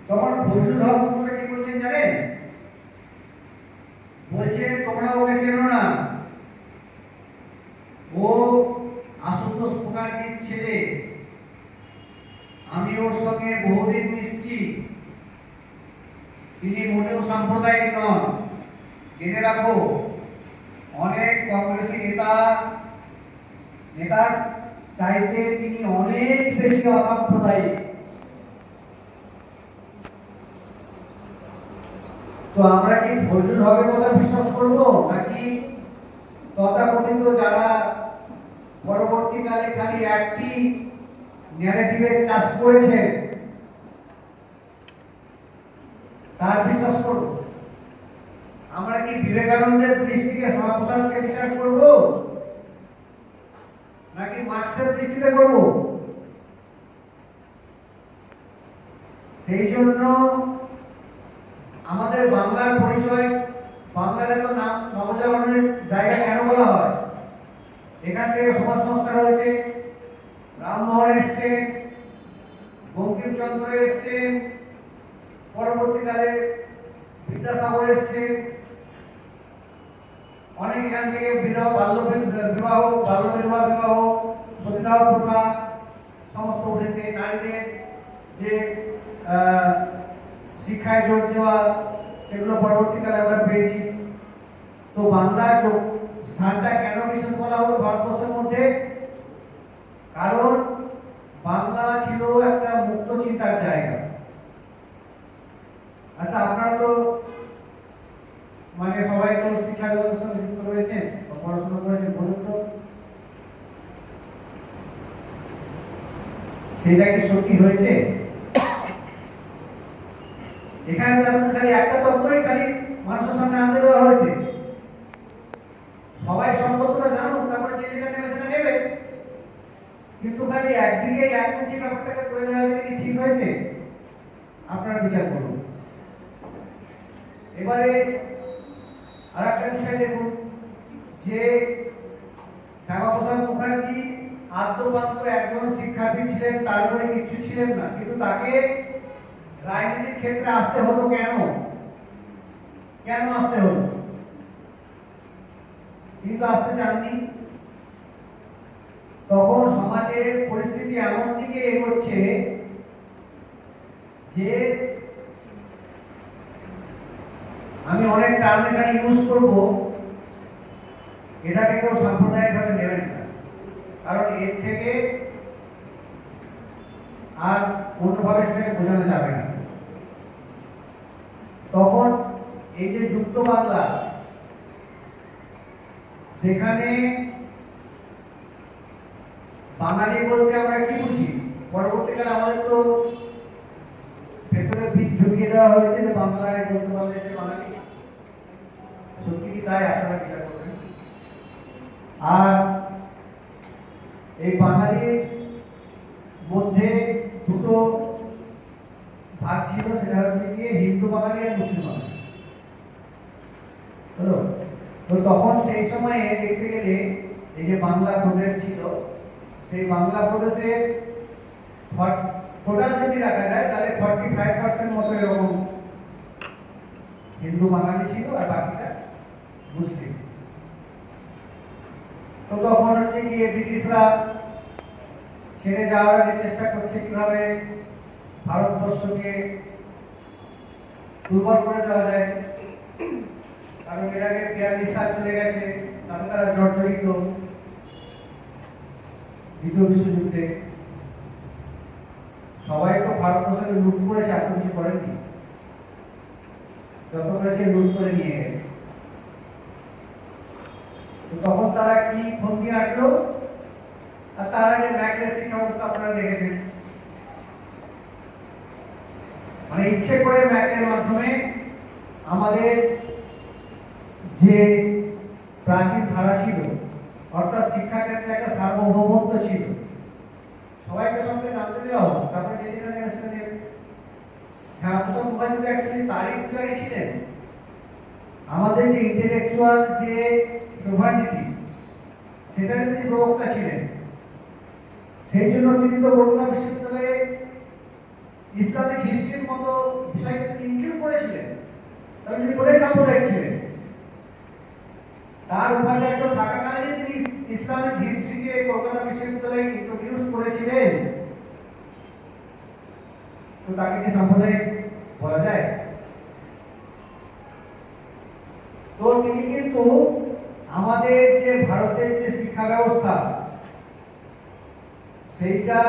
তখন ফজলুল হক কি বলছেন জানেন? বলছেন তোমরা ওকে চেনো না, ও আশুতোষ মুখার্জির ছেলে, আমি ওর সঙ্গে বহুদিন মিশছি, তিনি মোটেও সাম্প্রদায়িক নন, জেনে রাখো। অনেক কংগ্রেসী নেতার চাইতে তিনি অনেক বেশি অসাম্প্রদায়িক। তো আমরা কি ফজলুল হকের কথা বিশ্বাস করব, নাকি তথাকথিত যারা পরবর্তীকালে খালি একটি ন্যারেটিভের চাষ করেছেন তার বিশ্বাস করব? আমরা কি বিবেকানন্দের দৃষ্টিকে শ্যামাপ্রসাদকে বিচার করব, নাকি মার্ক্সের দৃষ্টিতে করব? সেই জন্য আমাদের বাংলার পরিচয়, বাংলার এত নাম নবজাগরণের জায়গা কেন বলা হয়? এখান থেকে সমাজ সংস্কার হয়েছে, রামমোহন এসছেন, বঙ্কিমচন্দ্র এসছেন, পরবর্তীকালে বিদ্যাসাগর এসছেন, অনেক এখান থেকে বাল্য বিবাহ, সতীদাহ প্রথা সমস্ত উঠেছে। নারীদের যে শিক্ষায় জোর দেওয়া, সেগুলো পরবর্তীকালে আমরা পেয়েছি। তো বাংলার স্থানটা কেন বিশেষ বলা হলো ভারতবর্ষের মধ্যে? কারণ বাংলা ছিল একটা মুক্ত চিন্তার জায়গা। আচ্ছা, আপনারা তো মানে সবাই তো শিক্ষা জগতের সঙ্গে যুক্ত রয়েছেন, পড়াশোনা করেছেন, বলুন তো সেটা কি সত্যি হয়েছে? এখানে খালি একটা তত্ত্বই খালি মানুষের সামনে আনতে দেওয়া হয়েছে, সবাই সব তত্ত্বটা জানুক, তারপরে যে যেটা নেবে সেটা নেবে। কিন্তু খালি একদিকে একমুখী ব্যাপারটাকে করে দেওয়া হয়েছে, কি ঠিক হয়েছে? আপনারা বিচার করুন। এবারে আর একটা বিষয় দেখুন, যে শ্যামাপ্রসাদ মুখার্জি আদ্যপান্ত একজন শিক্ষার্থী ছিলেন, তার উপরে কিছু ছিলেন না, কিন্তু তাকে রাজনীতির ক্ষেত্রে আসতে হলো কেন? কেন আসতে হলো? কিন্তু আসতে চাননি। তখন সমাজের পরিস্থিতি এমন দিকে এগোচ্ছে যে, আমি অনেক টার্ম এখানে ইউজ করব, এটাকে কেউ সাম্প্রদায়িকভাবে নেবেন না, কারণ এর থেকে আর অন্যভাবে সেটাকে বোঝানো যাবে না। তখন এই যে যুক্ত বাংলা, সেখানে বাঙালি বলতে আমরা কি বুঝি? পরবর্তীকালে আমাদের তো ভেতরে বীজ ঢুকিয়ে দেওয়া হয়েছে যে বাংলায় বলতে পারলে সে বাঙালি। সত্যি কি তাই? আপনারা বিচার করবেন। আর এই বাঙালির মধ্যে দুটো ভাগ ছিল, সেটা হচ্ছে গিয়ে হিন্দু বাঙালি আর মুসলিম বাঙালি। হলো তো তখন সেই সময়ে দেখতে গেলে এই যে বাংলা প্রদেশ ছিল, সেই বাংলা প্রদেশে টোটাল যদি রাখা যায় তাহলে 45% মতো এরকম হিন্দু বাঙালি ছিল, আর বাকিটা মুসলিম। তো তখন হচ্ছে গিয়ে ব্রিটিশরা ছেড়ে যাওয়ার আগে চেষ্টা করছে কিভাবে ভারতবর্ষকে দুর্বল করে দেওয়া যায়, কারণ এর আগে 42 সাল চলে গেছে, তাতে তারা জর্জরিত দ্বিতীয় বিশ্বযুদ্ধে। সবাই তো ভারতবর্ষকে লুট করেছে, আর কিছু করেনি, যত করেছে লুট করে নিয়ে গেছে। তখন তারা কি ফন্দি আটলো? আর তার আগে ম্যাকলেস শিক্ষা ব্যবস্থা আপনারা দেখেছেন, মানে ইচ্ছে করে ম্যাকের মাধ্যমে আমাদের যে প্রাচীন ধারা ছিল, অর্থাৎ শিক্ষা ক্ষেত্রে একটা সার্বভৌমত্ব ছিল, সবাইকে সঙ্গে জানতে দেওয়া হতো। তারপরে যেদিন শ্যামাপ্রসাদ মুখার্জি অ্যাকচুয়ালি তারই পূজারী ছিলেন। আমাদের যে ইন্টেলেকচুয়াল যে সোভার্নিটি, সেটার তিনি প্রবক্তা ছিলেন। সেই জন্য তিনি তো বরগুনা বিশ্ববিদ্যালয়ে ইসলামিক হিস্ট্রির মতো বিষয়কে তিনি ইনক্লুড করেছিলেন। তাহলে তিনি কোথায় সাম্প্রদায়িক ছিলেন? তার উপাচার্য থাকাকালীন তিনি ইসলামিক হিস্ট্রিকে কলকাতা বিশ্ববিদ্যালয়ে ইন্ট্রোডিউস করেছিলেন। তো তাকে কি সাম্প্রদায়িক বলা যায়? তো তিনি কিন্তু আমাদের যে ভারতের যে শিক্ষা ব্যবস্থা সেইটা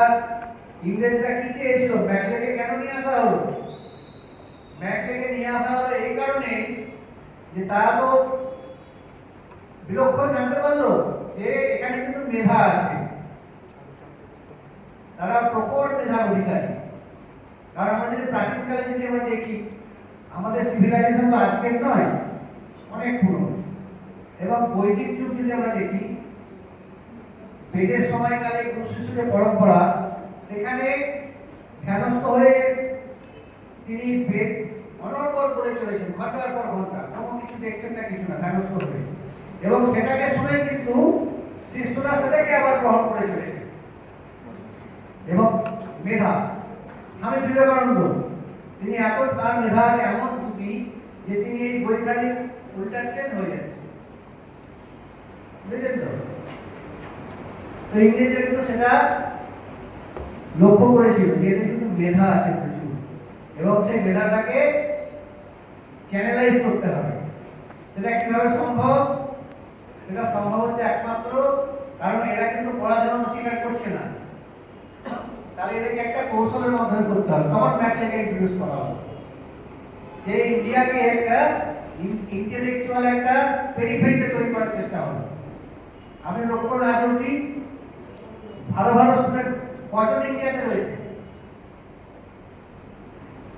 ইংরেজরা কি চেয়েছিল, ম্যাকলেকে কেন নিয়ে আসা হলো? ম্যাকলেকে নিয়ে আসা হলো এই কারণে যে তারা তো বিলক্ষণ জানতে পারলো যে এখানে কিন্তু মেধা আছে, তারা প্রকট মেধার অধিকারী। কারণ আমরা যদি প্রাচীনকালে যদি আমরা দেখি, আমাদের সিভিলাইজেশন তো আজকের নয়, অনেক পুরনো। এবং বৈদিক যুগ যদি আমরা দেখি, বেদের সময়কালে কোন শিশুদের পরম্পরা, সেখানে ধ্যানস্থ হয়ে তিনি বেদ অনর্গল করে চলেছেন, ঘন্টার পর ঘন্টা, কোনো কিছু দেখছেন না, কিছু না, ধ্যানস্থ হয়ে। এবং সেটাকে শুনে কিন্তু শিষ্যরা সেটাকে আবার গ্রহণ করে চলেছে। এবং মেধা, স্বামী বিবেকানন্দ, তিনি এত তার মেধার এমন বুদ্ধি যে তিনি এই বইখানি উল্টাচ্ছেন, হয়ে যাচ্ছে, বুঝলেন তো? তো ইংরেজরা কিন্তু সেটা লক্ষ্য করেছিল যে এতে কিন্তু মেধা আছে প্রচুর, এবং সেই মেধাটাকে চ্যানেলাইজ করতে হবে। সেটা কিভাবে সম্ভব? সেটা সম্ভব হচ্ছে একমাত্র কারণ এরা কিন্তু পড়াশোনা স্বীকার করছে না, তাহলে এদেরকে একটা কৌশলের মাধ্যমে করতে হবে। তখন ম্যাকলেকে ইন্ট্রোডিউস করা হবে যে ইন্ডিয়াকে একটা ইন্টেলেকচুয়াল একটা পেরিফেরিতে তৈরি করার চেষ্টা হবে। আপনি লক্ষ্য করুন, আজ অব্দি ভালো ভালো স্টুডেন্ট কজন ইন্ডিয়াতে রয়েছে,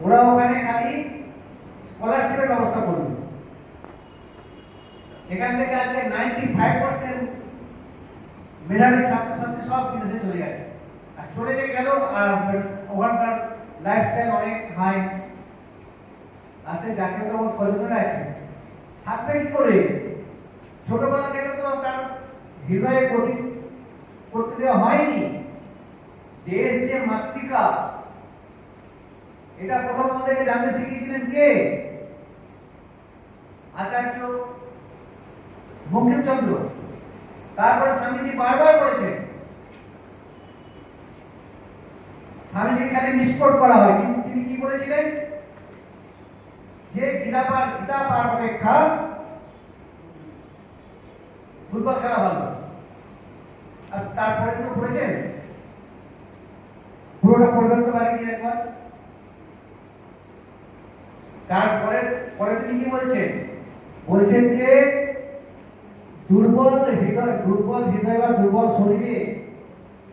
ওরা ওখানে খালি স্কলারশিপের ব্যবস্থা করবে। এখান থেকে আজকে 95% মেধাবী ছাত্রছাত্রী সব বিদেশে চলে যাচ্ছে, আর চলে যে গেল আর আসবে। ওখানকার লাইফস্টাইল অনেক হাই আছে, জাতীয়তাবোধ কতজন আছে, থাকবে কি করে? ছোটবেলা থেকে তো তার হৃদয়ে গতি করতে দেওয়া হয়নি। দেশ যে মাতৃকা, এটা প্রথম আমাদেরকে জানতে শিখিয়েছিলেন কে? আচার্য বঙ্কিমচন্দ্র। তারপরে স্বামীজি বারবার বলেছেন, স্বামীজিকে খালি মিসকোট করা হয়, কিন্তু তিনি কি বলেছিলেন? যে গীতা পাঠ অপেক্ষা ফুটবল খেলা ভালো। আর তারপরে কোনো বলেছেন? পুরোটা পড়বেন তো বাড়ি গিয়ে একবার। তারপরে তিনি কি বলছেন? বলছেন যে দুর্বল হৃদয় বা দুর্বল শরীরে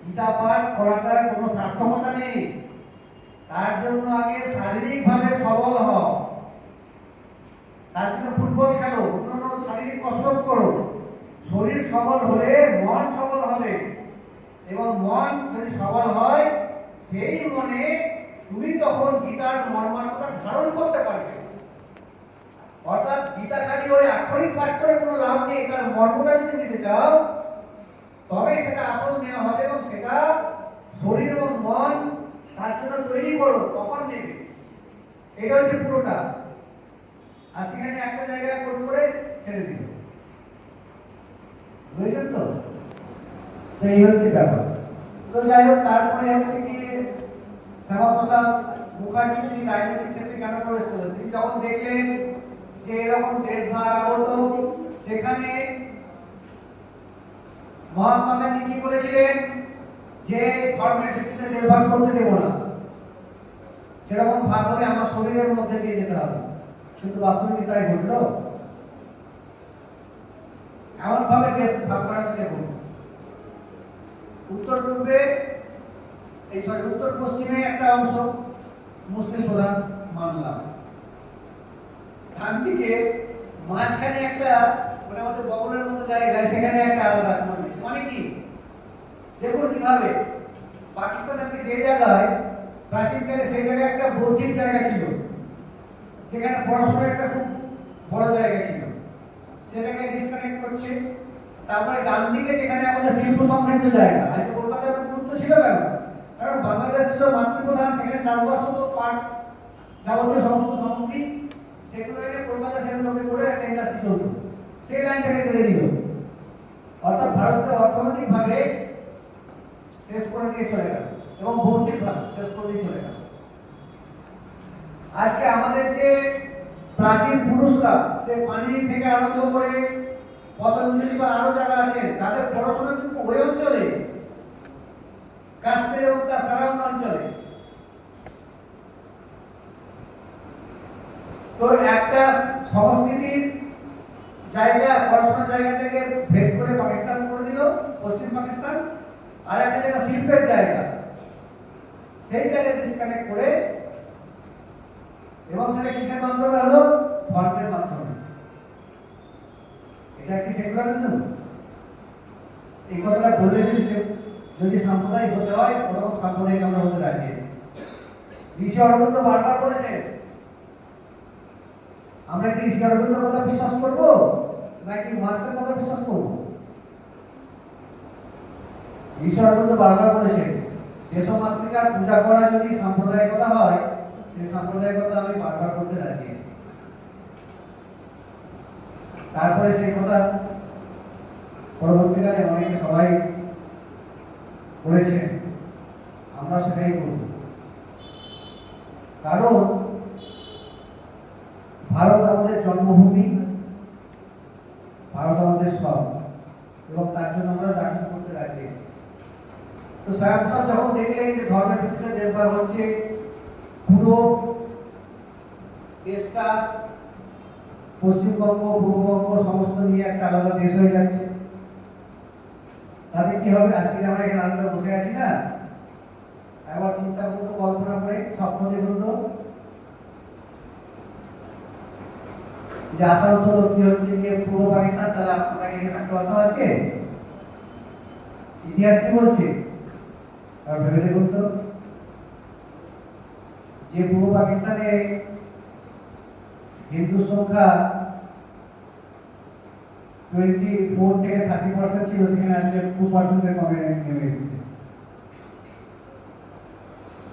গীতা পাঠ করাটার কোনো সার্থকতা নেই। তার জন্য আগে শারীরিকভাবে সবল হও, তার জন্য ফুটবল খেলো, অন্যান্য শারীরিক কসরত করো। শরীর সবল হলে মন সবল হবে, এবং মন যদি সবল হয়, সেই মনে তুমি তখন গীতার মর্মার্থতা ধারণ করতে পারবে। অর্থাৎ গীতা খালি ওই আক্ষরিক পাঠ করে কোনো লাভ নেই, তার মর্মটা যদি নিতে চাও তবেই সেটা আসল নেওয়া হবে, এবং সেটা শরীর এবং মন তার জন্য তৈরি করো, তখন নেবে। এটা হচ্ছে পুরোটা। আর সেখানে একটা জায়গায় কোট করে ছেড়ে দিল, বুঝেছেন তো? তো এই হচ্ছে ব্যাপার। তো যাই হোক, তারপরে হচ্ছে কি শ্যামাপ্রসাদ মুখার্জি তিনি রাজনৈতিক ক্ষেত্রে কেন প্রবেশ করলেন? তিনি যখন দেখলেন যে এরকম দেশ ভাগ আগত, সেখানে মহাত্মা গান্ধী কি বলেছিলেন? যে ধর্মের ভিত্তিতে দেশ ভাগ করতে দেব না, সেরকম ভাগ হলে আমার শরীরের মধ্যে দিয়ে যেতে হবে। কিন্তু বাস্তবে তাই ঘটল? এমন ভাবে দেশ ভাগ করা হচ্ছে, দেখুন উত্তর পূর্বে উত্তর পশ্চিমে একটা অংশ মুসলিম প্রধান মানলাম, ডান দিকে মাঝখানে একটা মোটামুটি বগলের মতো জায়গায়, সেখানে একটা আলাদা মানে কি দেখুন কিভাবে পাকিস্তান আজকে যে জায়গায়, প্রাচীনকালে সেই জায়গায় একটা বৌদ্ধিক জায়গা ছিল, সেখানে পড়াশোনার একটা খুব বড় জায়গা ছিল, সেটাকে ডিসকানেক্ট করছে। তারপরে ডান দিকে যেখানে আমাদের শিল্প সমৃদ্ধ জায়গা, আজকে কলকাতায় তো গুরুত্ব ছিল কেন? কারণ বাংলাদেশ ছিল মাতৃপ্রধান, সেখানে চাষবাস হতো, পাট যাবতীয় সমস্ত সামগ্রী, সেগুলো এনে কলকাতা সেগুলোকে করে একটা ইন্ডাস্ট্রি চলতো, সেই লাইনটাকে কেড়ে দিল। অর্থাৎ ভারতকে অর্থনৈতিকভাবে শেষ করে দিয়ে চলে গেল, এবং ভৌতিকভাবে শেষ করে দিয়ে চলে গেল। আজকে আমাদের যে প্রাচীন পুরুষরা, সে পানিনি থেকে আরম্ভ করে পতঞ্জলি বা আরো যারা আছেন তাদের পড়াশোনা কিন্তু ওই অঞ্চলে, কাশ্মীর এবং তার সারাউন্ড অঞ্চলে। তো একটা সংস্কৃতির জায়গা, পড়াশোনার জায়গা থেকে ভেদ করে পাকিস্তান করে দিল, পশ্চিম পাকিস্তান, আর একটা জায়গা শিল্পের জায়গা, সেইটাকে ডিসকানেক্ট করে, এবং সেটা কিসের মাধ্যমে হলো? ধর্মের মাধ্যমে। এটা কি সেকুলারিজম? এই কথাটা বললে যদি সাম্প্রদায়িক হতে হয়, ওরকম সাম্প্রদায়িক আমরা হতে রাজি আছি। ঋষি অরবিন্দ বারবার বলেছেন, আমরা কি ঋষি অরবিন্দের কথা বিশ্বাস করবো নাকি মার্ক্সের কথা বিশ্বাস করবো? ঋষি অরবিন্দ বারবার বলেছেন, দেশমাতৃকার পূজা করা যদি সাম্প্রদায়িকতা হয়, সেই সাম্প্রদায়িকতা আমি বারবার করতে রাজি আছি। তারপরে সেই কথা পরবর্তীকালে অনেকে সবাই বলেছেন, আমরা সেটাই করব। কারণ ভারত আমাদের জন্মভূমি, ভারত আমাদের সব, এবং তার জন্য আমরা যা কিছু করতে রাজি আছি। তো সাহেব সাহেব যখন দেখলেন যে ধর্মের ভিত্তিতে দেশভাগ হচ্ছে, পুরো দেশটা পশ্চিমবঙ্গ, পূর্ববঙ্গ সমস্ত নিয়ে একটা আলাদা দেশ হয়ে যাচ্ছে, তাতে কি হবে? আজকে যে আমরা এখানে আনন্দ বসে আছি না, একবার চিন্তা করুন তো, কল্পনা করে, স্বপ্ন দেখুন তো, যে আসানসোল অব্দি হচ্ছে গিয়ে পূর্ব পাকিস্তান, তাহলে আপনারা এখানে থাকতে পারতাম আজকে? ইতিহাস কি বলছে? আর ভেবে দেখুন তো, যে পূর্ব পাকিস্তানে হিন্দু সংখ্যা 24 থেকে 30% ছিল, সেখানে আজকে 2% কমে নেমে এসেছে।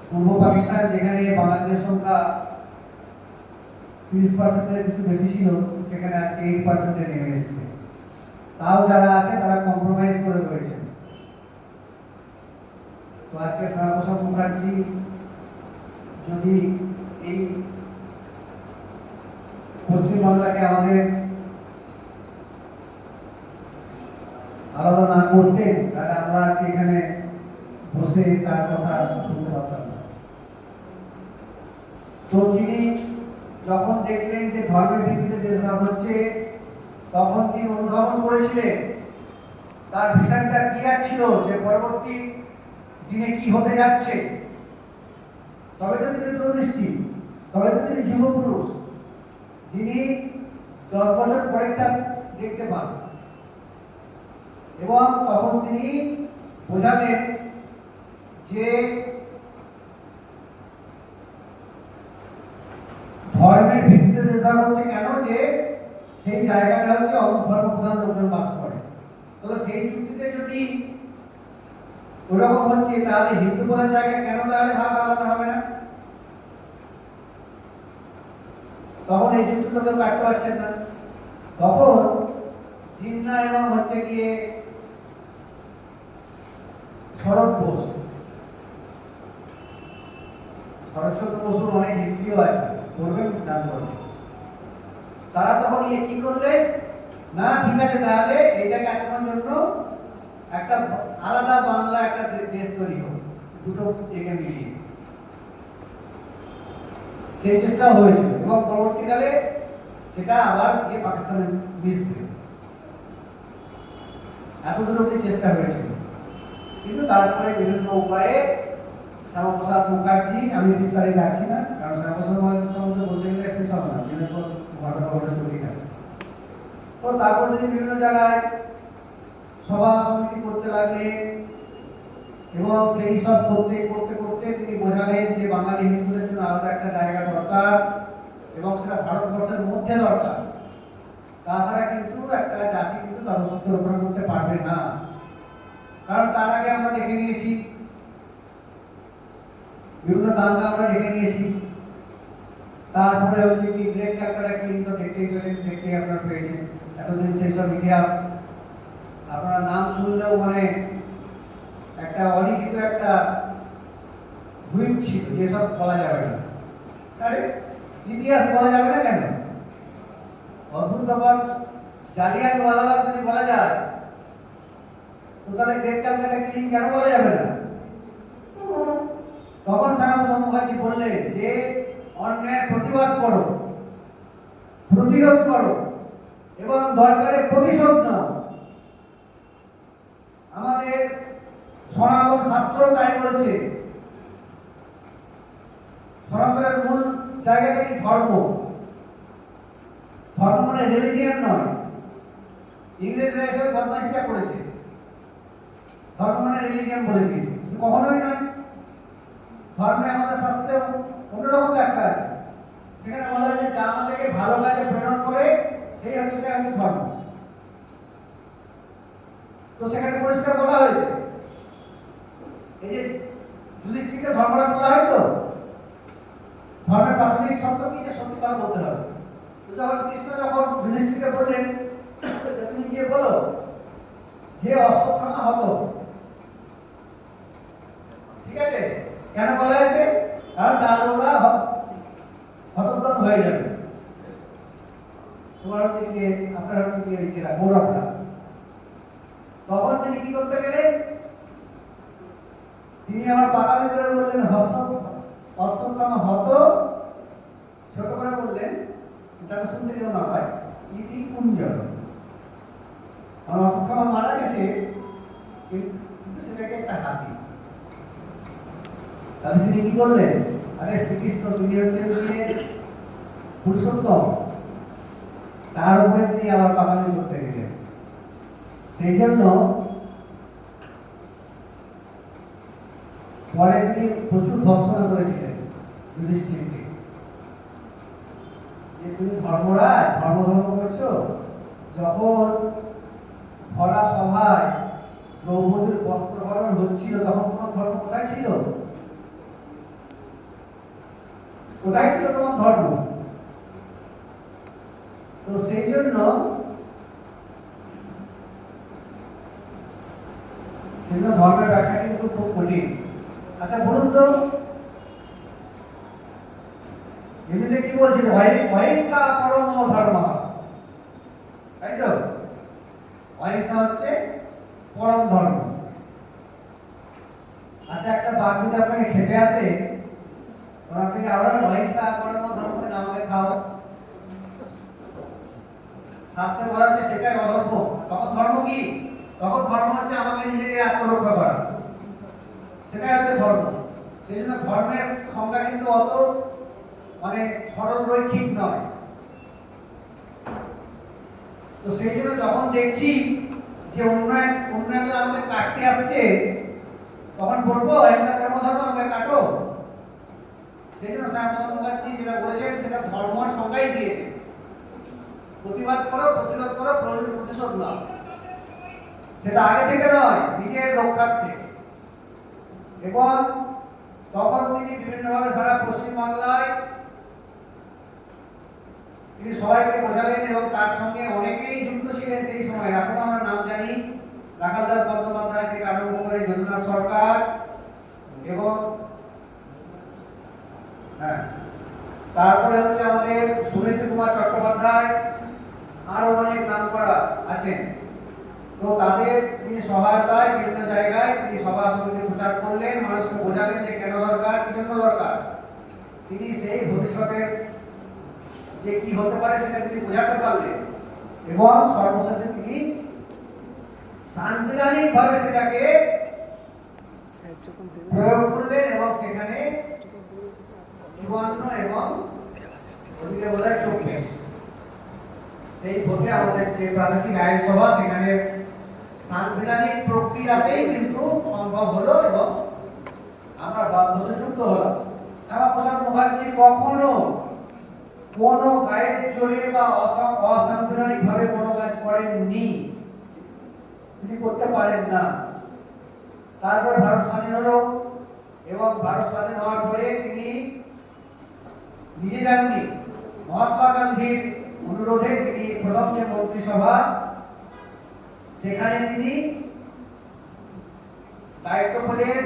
পূর্ব পাকিস্তান যেখানে বাঙালিদের সংখ্যা 30%-এর কিছু বেশি ছিল, সেখানে আজকে 8%-এ নেমে এসেছে। তাও যারা আছে তারা কম্প্রোমাইজ করে রয়েছে। তো আজকে শ্যামাপ্রসাদ মুখার্জি যদি এই পশ্চিমবাংলাকে আমাদের আলাদা না করতেন, তাহলে আমরা আজকে এখানে বসে তার কথা শুনতে পারতাম না। তো তিনি যখন দেখলেন যে ধর্মের ভিত্তিতে দেশভাগ হচ্ছে, তখন তিনি অনুধাবন করেছিলেন, তার ভিশনটা ক্লিয়ার ছিল যে পরবর্তী দিনে কি হতে যাচ্ছে। তবে তো তিনি দূরদৃষ্টি, তবে তো তিনি যুব পুরুষ, যিনি 10 বছর পরেরটা দেখতে পান। এবং তখন তিনি বোঝালেন যে ধর্মের ভিত্তিতে দেশভাগ হচ্ছে কেন, যে সেই জায়গাটা হচ্ছে অমুক ধর্ম প্রধান লোকজন বাস করে। তাহলে সেই চুক্তিতে যদি ওরকম হচ্ছে, তাহলে হিন্দু প্রধান জায়গায় কেন তাহলে ভাগ আলাদা হবে না? তখন এই যুক্তি তো কেউ কাটতে পারছেন না। তখন জিন্না এবং হচ্ছে গিয়ে শরৎ বোস, শরৎচন্দ্র বসুর অনেক হিস্ট্রিও আছে, বলবেন জানবো। তারা তখন কি করলেন, না ঠিক আছে, তাহলে এইটাকে আটকানোর জন্য একটা আলাদা বাংলা একটা দেশ তৈরি হোক, দুটো একে মিলিয়ে। সেই চেষ্টা হয়েছিল, এবং পরবর্তীকালে সেটা আবার গিয়ে পাকিস্তানে মিশবে, এতদূর অব্দি চেষ্টা হয়েছিল। কিন্তু তারপরে বিভিন্ন উপায়ে শ্যামাপ্রসাদ মুখার্জি, আমি বিস্তারিত যাচ্ছি না, কারণ শ্যামাপ্রসাদ মুখার্জি সম্বন্ধে বলতে গেলে শেষ হবে না, বিভিন্ন ঘটনা ঘটে চলে গেছে। তো তারপর তিনি বিভিন্ন জায়গায় সভা সমিতি করতে লাগলেন, এবং সেই সব করতে করতে করতে তিনি বোঝালেন যে বাঙালি হিন্দুদের জন্য আলাদা একটা জায়গা দরকার, এবং সেটা ভারতবর্ষের মধ্যে দরকার। তাছাড়া কিন্তু একটা জাতি কিন্তু তার অস্তিত্ব রক্ষা করতে পারবে না। কারণ তার আগে আমরা দেখে নিয়েছি, বিভিন্ন দাঙ্গা আমরা দেখে নিয়েছি। তারপরে হচ্ছে কি গ্রেট ক্যালকাটা কিলিং তো দেখতেই আপনারা পেয়েছেন। এতদিন সেই সব ইতিহাস আপনারা নাম শুনলেও মানে একটা অলিখিত একটা হুইপ ছিল, যেসব বলা যাবে না। আরে ইতিহাস বলা যাবে না কেন? অদ্ভুত ব্যাপার, জালিয়ানওয়ালাবাগ যদি বলা যায়, তো তাহলে গ্রেট ক্যালকাটা কিলিং কেন বলা যাবে না? তখন শ্যামাপ্রসাদ মুখার্জি বললেন যে অন্যায়ের প্রতিবাদ করো, প্রতিরোধ করো এবং দরকারে প্রতিশোধ নাও। আমাদের সনাতন শাস্ত্র তাই বলছে। সনাতনের মূল জায়গাটা কি? ধর্ম। ধর্ম মানে রিলিজিয়ান নয়। ইংরেজরা এসে বদমাইশিটা করেছে, ধর্ম মানে রিলিজিয়ান বলে দিয়েছে। সে কখনোই নয়। ধর্মে আমাদের শাস্ত্রে অন্যরকম ব্যাখ্যা আছে। সেখানে বলা হয় যে যা আমাদেরকে ভালো কাজে প্রেরণ করে সেই হচ্ছে ধর্ম। তো সেখানে পরিষ্কার বলা হয়েছে, এই যে যুধিষ্ঠিরকে ধর্মরাজ বলা হয়, তো ধর্মের প্রাথমিক শর্ত কি? যে সত্যি কথা বলতে হবে। তো যখন কৃষ্ণ যখন যুধিষ্ঠিরকে বললেন তুমি গিয়ে বলো যে অশ্বত্থামা হত, ঠিক আছে? কেন বলা হয়েছে? কারণ তাহলে ওরা হতোদ্যম হয়ে যাবে। তোমার হচ্ছে কি, আপনার হচ্ছে কি গৌরবরা। তখন তিনি কি করতে গেলেন? তিনি আমার পাকামি করে বললেন অশ্বত্থামা হত, ছোট করে বললেন যাতে শুনতে কেউ না হয়, ইতি কুঞ্জন। আমার অশ্বত্থামা মারা গেছে, কিন্তু সেটাকে একটা হাতি। তাহলে তিনি কি করলেন? আরে শ্রীকৃষ্ণ তুমি হচ্ছে পুরুষোত্তম, তার উপরে তিনি আবার পাকামি করতে গেলেন। সেই জন্য পরে তিনি প্রচুর ভর্সনা করেছিলেন যুধিষ্ঠিরকে, যে তুমি ধর্মরাজ ধর্ম করছো। যখন ভরা সভায় দ্রৌপদীর বস্ত্রহরণ হচ্ছিল, তখন তোমার ধর্ম কোথায় ছিল? কোথায় ছিল তোমার ধর্ম? তো সেই জন্য ধর্মের ব্যাখ্যা কিন্তু খুব কঠিন। আচ্ছা বলুন তো, এমনিতে কি বলছি? অহিংসা পরম ধর্ম, তাই তো? অহিংসা হচ্ছে পরম ধর্ম। আচ্ছা একটা বাঘ যদি আপনাকে খেতে আসে, আপনি আবার অহিংসা পরম ধর্ম না আমাকে খাও, শাস্ত্রে বলা হচ্ছে সেটাই অধর্ম। তখন ধর্ম কি? তখন ধর্ম হচ্ছে আমাকে নিজেকে আত্মরক্ষা করা, সেটাই হচ্ছে ধর্ম। সেই জন্য ধর্মের সংজ্ঞা কিন্তু অত মানে সরল রৈখিক নয়। তো সেই জন্য যখন দেখছি যে অন্যায় আমাকে কাটতে আসছে, তখন বলবো অহিংসা পরম ধর্ম, আমাকে কাটো। সেই জন্য শ্যামাপ্রসাদ মুখার্জি যেটা বলেছেন সেটা ধর্মের সংজ্ঞাই দিয়েছে। প্রতিবাদ করো, প্রতিরোধ করো, প্রতিশোধ নাও। সেটা আগে থেকে নয়, নিজের রক্ষার্থে। এবং তখন তিনি বিভিন্নভাবে সারা পশ্চিমবাংলায় তিনি সবাইকে বোঝালেন এবং তার সঙ্গে অনেকেই যুক্ত ছিলেন সেই সময়। এখন আমরা নাম জানি, রাখাল দাস বন্দ্যোপাধ্যায় থেকে আরম্ভ করে যদুনাথ সরকার এবং তারপরে হচ্ছে আমাদের সুনীতি কুমার চট্টোপাধ্যায়, আরো অনেক নাম করা আছেন। তো তাদের তিনি সহায়তায় বিভিন্ন জায়গায় তিনি সভা সমিতি প্রচার করলেন, মানুষকে বোঝালেন যে কেন দরকার, কি জন্য দরকার। তিনি সেই ভবিষ্যতের যে কি হতে পারে সেটা তিনি বোঝাতে পারলেন এবং সর্বশেষে তিনি সাংবিধানিক ভাবে সেটাকে প্রয়োগ করলেন এবং সেখানে 54 এবং ওদিকে বোধহয় 24 সেই ভোটে আমাদের যে প্রাদেশিক আইনসভা, সেখানে সাংবিধানিক প্রক্রিয়াতেই কিন্তু সম্ভব হলো এবং আমরা বাধ্যযুক্ত হলাম। শ্যামাপ্রসাদ মুখার্জি কখনো কোনো গায়ের জোরে বা অসাংবিধানিক ভাবে কোনো কাজ করেননি, তিনি করতে পারেন না। তারপর ভারত স্বাধীন হলো এবং ভারত স্বাধীন হওয়ার পরে তিনি নিজে যাননি, মহাত্মা গান্ধীর অনুরোধে তিনি প্রথম যে মন্ত্রিসভা, সেখানে তিনি দায়িত্ব পেলেন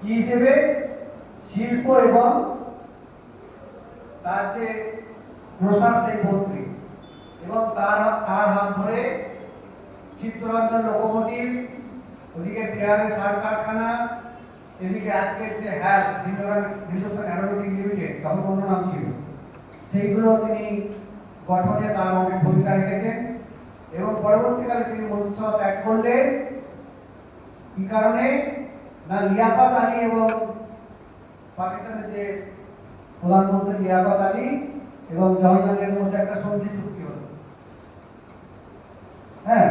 কি হিসেবে? শিল্প এবং তার যে প্রসার সেই মন্ত্রী। এবং তার হাত ধরে চিত্তরঞ্জন লোকোমোটিভ, ওদিকে বিহারের সার কারখানা, এদিকে আজকের যে হিন্দুস্তান অ্যারোনটিক লিমিটেড, তখন অন্য নাম ছিল, সেইগুলো তিনি গঠনে তার অনেক ভূমিকা রেখেছেন। এবং পরবর্তীকালে তিনি মন্ত্রিসভা ত্যাগ করলেন। কি কারণে? না, লিয়াকত আলী এবং পাকিস্তানের যে প্রধানমন্ত্রী লিয়াকত আলী এবং জওহরলাল নেহরুর মধ্যে একটা সন্ধি চুক্তি হলো। হ্যাঁ,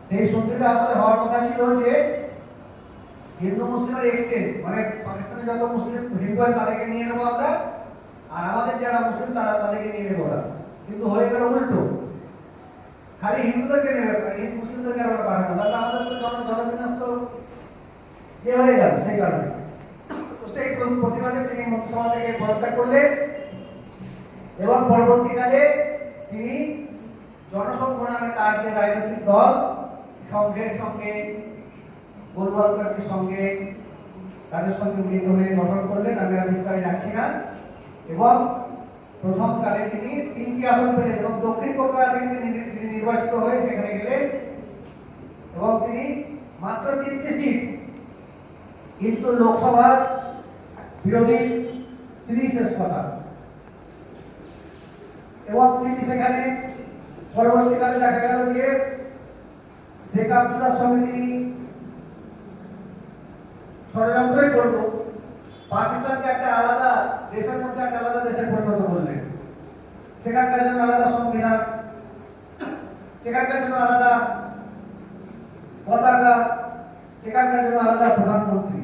সেই সন্ধিটা আসলে হওয়ার কথা ছিল যে হিন্দু মুসলিমের এক্সচেঞ্জ, মানে পাকিস্তানে যত মুসলিম হিন্দু হয় তাদেরকে নিয়ে নেবো আমরা, আর আমাদের যারা মুসলিম তাদেরকে নিয়ে নেবো ওরা। কিন্তু হয়ে গেল উল্টো, খালি হিন্দুদেরকে নেবে, মুসলিমদেরকে আমরা পাঠাবো, তাহলে আমাদের তো জনবিন্যাস তো হয়ে গেল। সেই কারণে তো সেই প্রতিবাদে তিনি মন্ত্রিসভা থেকে পদত্যাগ করলেন এবং পরবর্তীকালে তিনি জনসংঘ নামে তার যে রাজনৈতিক দল, সংঘের সঙ্গে গোলবালকার সঙ্গে তাদের সঙ্গে মিলিত হয়ে গঠন করলেন। আমি আর বিস্তারে যাচ্ছি না। এবং প্রথম কালে তিনি 3টি আসন পেলেন এবং দক্ষিণ কলকাতা থেকে তিনি নির্বাচিত হয়ে সেখানে গেলেন এবং তিনি মাত্র 3টি সিট, কিন্তু লোকসভার বিরোধী 30 শেষ কথা। এবং তিনি সেখানে পরবর্তীকালে দেখা গেল যে শেখ আব্দুল্লাহর সঙ্গে তিনি ষড়যন্ত্রই করল, পাকিস্তানকে একটা আলাদা দেশের মধ্যে একটা আলাদা দেশে পরিণত করলেন। সেখানকার জন্য আলাদা সংবিধান, সেখানকার জন্য আলাদা পতাকা, সেখানকার জন্য আলাদা প্রধানমন্ত্রী।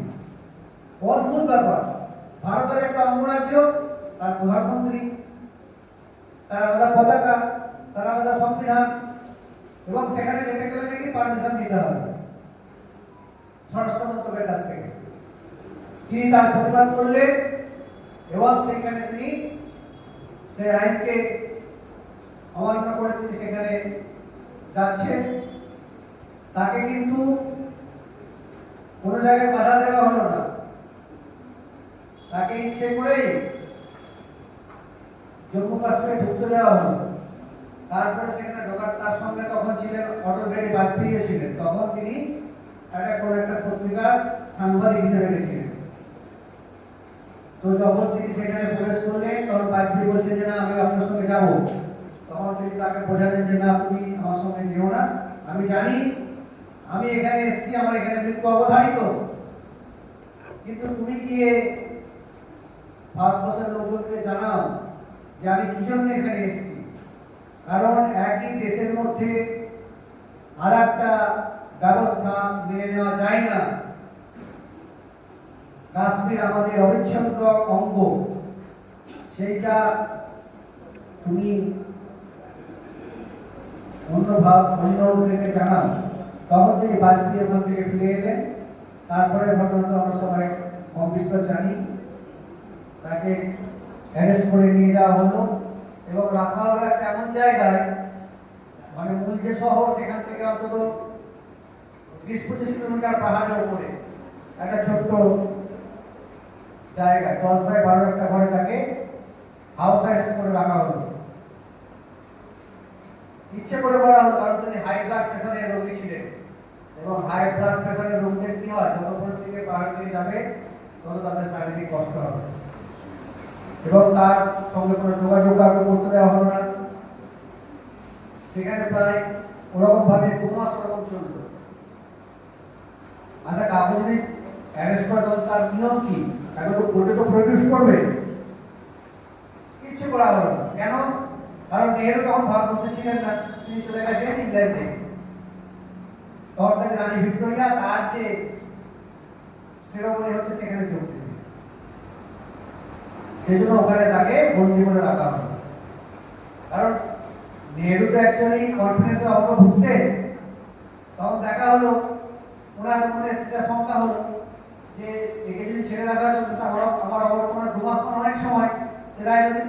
অদ্ভুত ব্যাপার, ভারতের একটা অঙ্গরাজ্য, তার প্রধানমন্ত্রী, তার আলাদা পতাকা, তার আলাদা সংবিধান, এবং সেখানে যেতে গেলে নাকি পারমিশন দিতে হবে স্বরাষ্ট্র মন্ত্রকের কাছ থেকে। তিনি তার প্রতিবাদ করলেন এবং সেখানে তিনি সেই আইনকে অমান্য করে তিনি সেখানে যাচ্ছেন। তাকে কিন্তু কোনো জায়গায় বাধা দেওয়া হলো না, তাকে ইচ্ছে করেই জম্মু কাশ্মীরে ঢুকতে দেওয়া হলো। তারপরে সেখানে ঢোকার তার সঙ্গে তখন ছিলেন অটল বিহারী বাজপেয়ী ছিলেন, তখন তিনি কোনো একটা পত্রিকার সাংবাদিক হিসেবে গেছিলেন। তো যখন তিনি সেখানে প্রবেশ করলেন তখন বাজপেয়ী বলছেন যে না, আমি আপনার সঙ্গে যাব। তখন তিনি তাকে বোঝালেন যে না, তুমি আমার সঙ্গে যেও না, আমি জানি আমি এখানে এসেছি, আমার এখানে মৃত্যু অবধারিত, কিন্তু তুমি গিয়ে ভারতবর্ষের লোকজনকে জানাও যে আমি কি জন্য এখানে এসেছি। কারণ একই দেশের মধ্যে আর একটা ব্যবস্থা মেনে নেওয়া যায় না। কাশ্মীর আমাদের অবিচ্ছেদ্য অঙ্গ, সেইটা তুমি অন্যদেরকে জানাও। তখন তিনি বাজপেয়ী ওখান থেকে ফিরে এলেন। তারপরে ঘটনা তো আমরা সবাই কম বিস্তর জানি। তাকে অ্যারেস্ট করে নিয়ে যাওয়া হলো এবং রাখা হলো একটা এমন জায়গায়, মানে মূল যে শহর সেখান থেকে অন্তত 20-25 কিলোমিটার পাহাড়ের উপরে একটা ছোট্ট জায়গায় 10x12 একটা ঘরে তাকে হাউস অ্যারেস্ট করে রাখা হলো। ইচ্ছে করে করা হলো, কারণ তিনি হাই ব্লাড প্রেসারের রোগী ছিলেন এবং হাই ব্লাড প্রেসারের রোগীদের কি হয়, যত উপরের দিকে পাহাড় দিয়ে যাবে তত তাদের শারীরিক কষ্ট হবে এবং তার সঙ্গে কোনো যোগাযোগ কাউকে করতে দেওয়া হলো না। সেখানে প্রায় ওরকম ভাবে 2 মাস ওরকম চলল। আচ্ছা, কাউকে যদি অ্যারেস্ট করে তখন তার নিয়ম কি? তাকে তো কোর্টে তো প্রডিউস করবে, কিচ্ছু করা হলো না। কেন? কারণ নেহেরু তখন ভারতবর্ষে ছিলেন না, তিনি চলে গেছেন ইংল্যান্ডে। তখন থেকে রানী ভিক্টোরিয়া তার যে সেরেমনি হচ্ছে সেখানে যোগ দিলেন, সেই জন্য ওখানে তাকে বন্দি করে রাখা হলো। কারণ নেহেরু তো অ্যাকচুয়ালি কনফিডেন্সের অভাবে ভুগতেন। তখন দেখা হলো, ওনার মনে সেটা শঙ্কা হলো যে একে যদি ছেড়ে রাখা হয় তাহলে আমার অবর্তমানে 2 মাস পর অনেক সময় রাজনৈতিক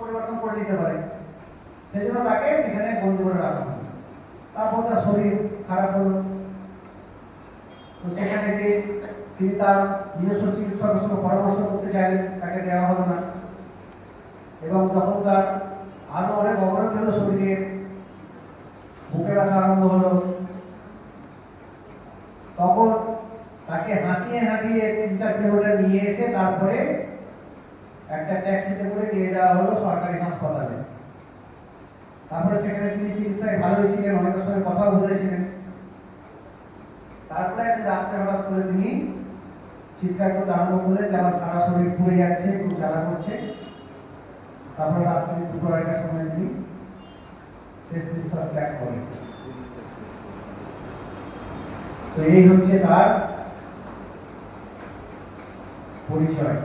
পরিবর্তন করে দিতে পারে। সেই জন্য তাকে সেখানে বন্দি করে রাখা হলো। তারপর তার শরীর খারাপ হলো, তো সেখানে যে তিনি তার নিজস্ব চিকিৎসকের সঙ্গে পরামর্শ করতে চাইলেন, তাকে দেওয়া হলো না। এবং যখন তার আরো অনেক অবনতি হলো শরীরের, বুকে রাখা আরম্ভ হলো। তখন তাকে হাঁটিয়ে হাঁটিয়ে 3-4 কিলোমিটার নিয়ে এসে তারপরে একটা ট্যাক্সিতে করে নিয়ে যাওয়া হলো সরকারি হাসপাতালে। তারপরে সেখানে তিনি চিকিৎসায় ভালোই ছিলেন, অনেকের সঙ্গে কথা বলেছিলেন। তারপরে একটা ডাক্তার হঠাৎ করে তিনি চিৎকার করতে আরম্ভ করলেন যে আমার সারা শরীর পুড়ে যাচ্ছে, খুব জ্বালা করছে। তারপরে রাত্রি 2-2:30টার সময় তিনি শেষ নিঃশ্বাস ত্যাগ করেন। তো এই হচ্ছে তার পরিচয়।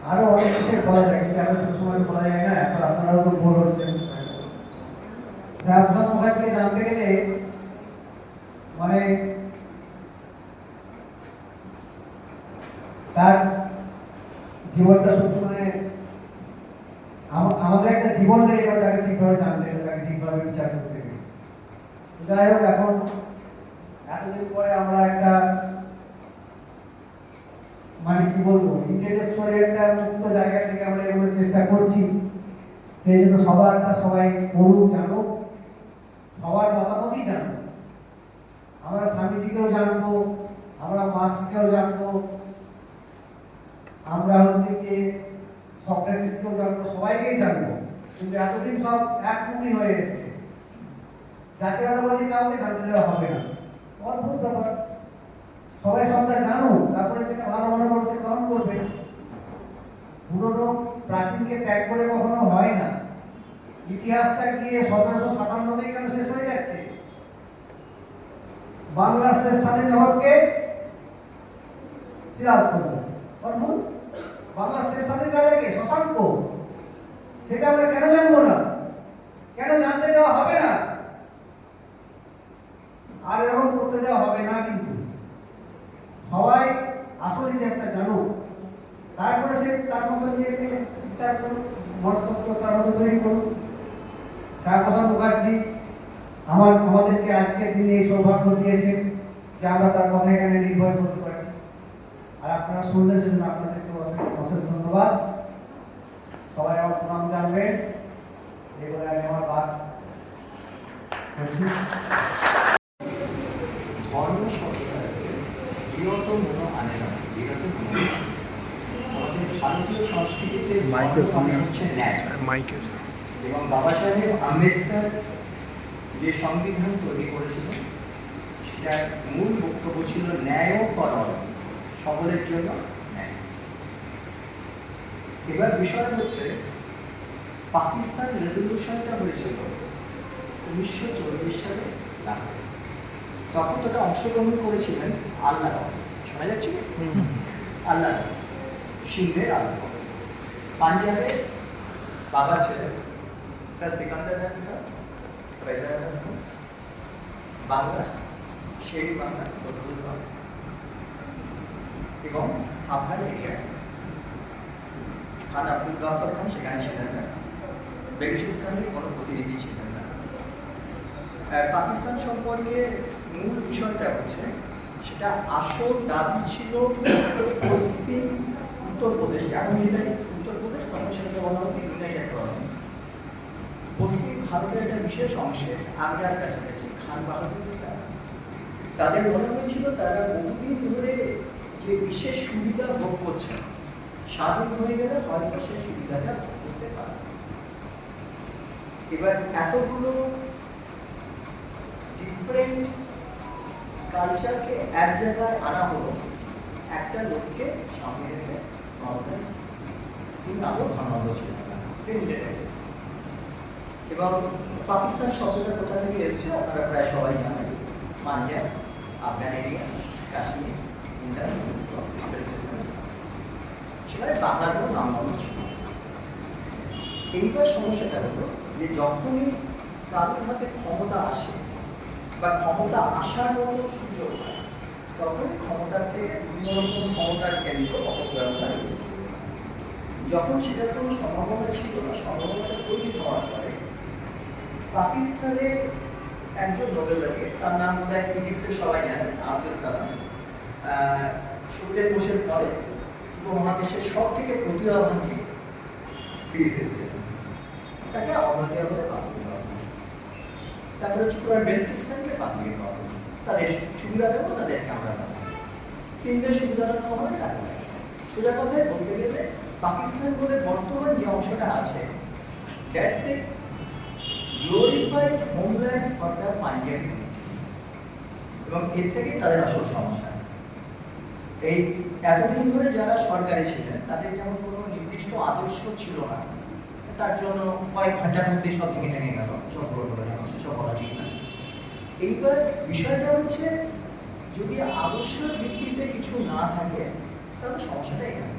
আরো অনেক কিছু বলা যায়, কিন্তু এত ছোট সময় বলা যায় না। এখন আপনারাও তো বোর হচ্ছেন। শ্যামসাদ মুখার্জিকে জানতে গেলে মানে তার জীবনটা সত্যি মানে আমাদের একটা জীবন লেগে যাবে তাকে ঠিকভাবে জানতে গেলে, তাকে ঠিকভাবে বিচার করতে গেলে। যাই হোক, এখন এতদিন পরে আমরা একটা মানে কি বলবো, ইন্টেলেকচুয়ালি একটা মুক্ত জায়গা থেকে আমরা এগুলো চেষ্টা করছি। সেই জন্য সবাই পড়ুক, জানুক, সবার মতামতই জানুক। আমরা স্বামীজিকেও জানবো, আমরা মার্ক্সকেও জানবো, আমরা হচ্ছে কি সক্রেটিসকেও জানবো, সবাইকেই জানবো। কিন্তু এতদিন সব একমুখী হয়ে এসেছে। জাতীয়তাবাদী কাউকে জানতে দেওয়া হবে না। অদ্ভুত ব্যাপার। সবাই সবটা জানুক, তারপরে যেটা ভালো মনে করছে গ্রহণ করবে। পুরনো প্রাচীনকে ত্যাগ করে কখনো হয় না। ইতিহাসটা গিয়ে 1757 কেন শেষ হয়ে যাচ্ছে? বাংলার শেষ স্বাধীন হওয়াকে সিরাজগঞ্জ। অদ্ভুত। বাংলার শেষ স্বাধীন রাজাকে শশাঙ্ক। সেটা আমরা কেন জানবো না? কেন জানতে দেওয়া হবে না? আর এরকম করতে দেওয়া হবে না। কিন্তু সবাই আসল ইতিহাসটা জানুক, তারপরে সে তার মতো নিজেকে বিচার করুক, মনস্তত্ত্ব তার মতো তৈরি করুক। শ্যামাপ্রসাদ মুখার্জি আমাদেরকে আজকের দিনে এই সৌভাগ্য দিয়েছেন যে আমরা তার কথা এখানে নির্ভর করতে পারছি। আর আপনারা শুনলেন, সেজন্য আপনাদেরকে অশেষ ধন্যবাদ। সবাই আমার প্রণাম জানবেন। এগুলো আমি আমার বাদ ধর্ম শব্দটা আছে বিরত মনো আনে না, বিরত মনো। আমাদের ভারতীয় সংস্কৃতিতে ধর্ম মানে হচ্ছে ন্যায়। এবং বাবা সাহেব আম্বেদকর যে সংবিধান তৈরি করেছিলেন সেটার মূল বক্তব্য ছিল ন্যায় ফর অল, সকলের জন্য ন্যায়। এবার বিষয় হচ্ছে পাকিস্তান রেজলিউশনটা হয়েছিল 1940 সালে লাহোরে। তখন তারা অংশগ্রহণ করেছিলেন আল্লাহ রস, শোনা যাচ্ছে আল্লাহ রস, সিন্ধের আল্লাহ রস। পাঞ্জাবে বাবা ছিলেন স্যার সিকান্দার খান, ফয়জাল খান। বাংলা শের বাংলা, বদরুল বাংলা এবং আফগান এরিয়ায় খান আব্দুল গাফর খান সেখানে ছিলেন না। বেলুচিস্তানের কোনো প্রতিনিধি ছিলেন না। পাকিস্তান সম্পর্কে মূল বিষয়টা হচ্ছে সেটা আসল দাবি ছিল পশ্চিম উত্তরপ্রদেশ, এখন ইউনাইটেড উত্তরপ্রদেশ, তখন সেটাকে বলা হতো ইউনাইটেড প্রভিন্স। পশ্চিম ভারতের একটা বিশেষ অংশে আগ্রার কাছাকাছি খান বাহাদুর, তাদের মনে হয়েছিল তারা বহুদিন ধরে যে বিশেষ সুবিধা ভোগ করছেন, স্বাধীন হয়ে গেলে হয়তো সে সুবিধাটা ভোগ করতে পারে। এবার এতগুলো ডিফারেন্ট কালচারকে এক জায়গায় আনা হলো একটা লোককে সামনে রেখে। তিনি আরও ধর্মান্ধ ছিলেন না, এবং পাকিস্তান শব্দটা কোথা থেকে এসছে আপনারা প্রায় সবাই জানেন। পাঞ্জাব, আফগান এরিয়া, কাশ্মীর, ইন্ডাস, সেখানে বাংলার কোনো নামগন্ধ ছিল। এইবার সমস্যাটা হলো যে যখনই কারোর হাতে ক্ষমতা আসে বা ক্ষমতা আসার মতো সুযোগ হয়, তখন ক্ষমতার থেকে বিভিন্ন রকম ক্ষমতার কেন্দ্র অপপ্রয়োগ করে। যখন সেটার কোনো সম্ভাবনা ছিল না, সম্ভাবনাটা তৈরি হওয়ার পরে পাকিস্তানের একজন নোবেল laureate, তার নাম বোধহয় ফিজিক্সের সবাই জানেন, আব্দুল সালাম, সূর্যের কোষের পরে উপমহাদেশের সব থেকে প্রতিভাবান ফিজিসিস্ট ছিলেন। তাকে অবনতি বলে বাদ দিয়ে দেওয়া হবে। তারপরে হচ্ছে পুরো বেলুচিস্তানকে বাদ দিয়ে দেওয়া হবে। তাদের সুবিধা দেবো, তাদেরকে আমরা দেবো। সিন্ধের সুবিধাটা নেওয়া হবে তাকে। সোজা কথায় বলতে গেলে পাকিস্তান বলে বর্তমান যে অংশটা আছে, that's a glorified homeland for the Punjabi এবং এর থেকে তাদের আসল সমস্যা। এই এতদিন ধরে যারা সরকারে ছিলেন তাদের যেমন কোনো নির্দিষ্ট আদর্শ ছিল না, তার জন্য কয়েক ঘন্টার মধ্যে সব ভেঙে টেঙে গেল, সব বড় করে গেল, সেসব বলা ঠিক না। এইবার বিষয়টা হচ্ছে যদি আদর্শের ভিত্তিতে কিছু না থাকে তাহলে সমস্যাটা এখানে।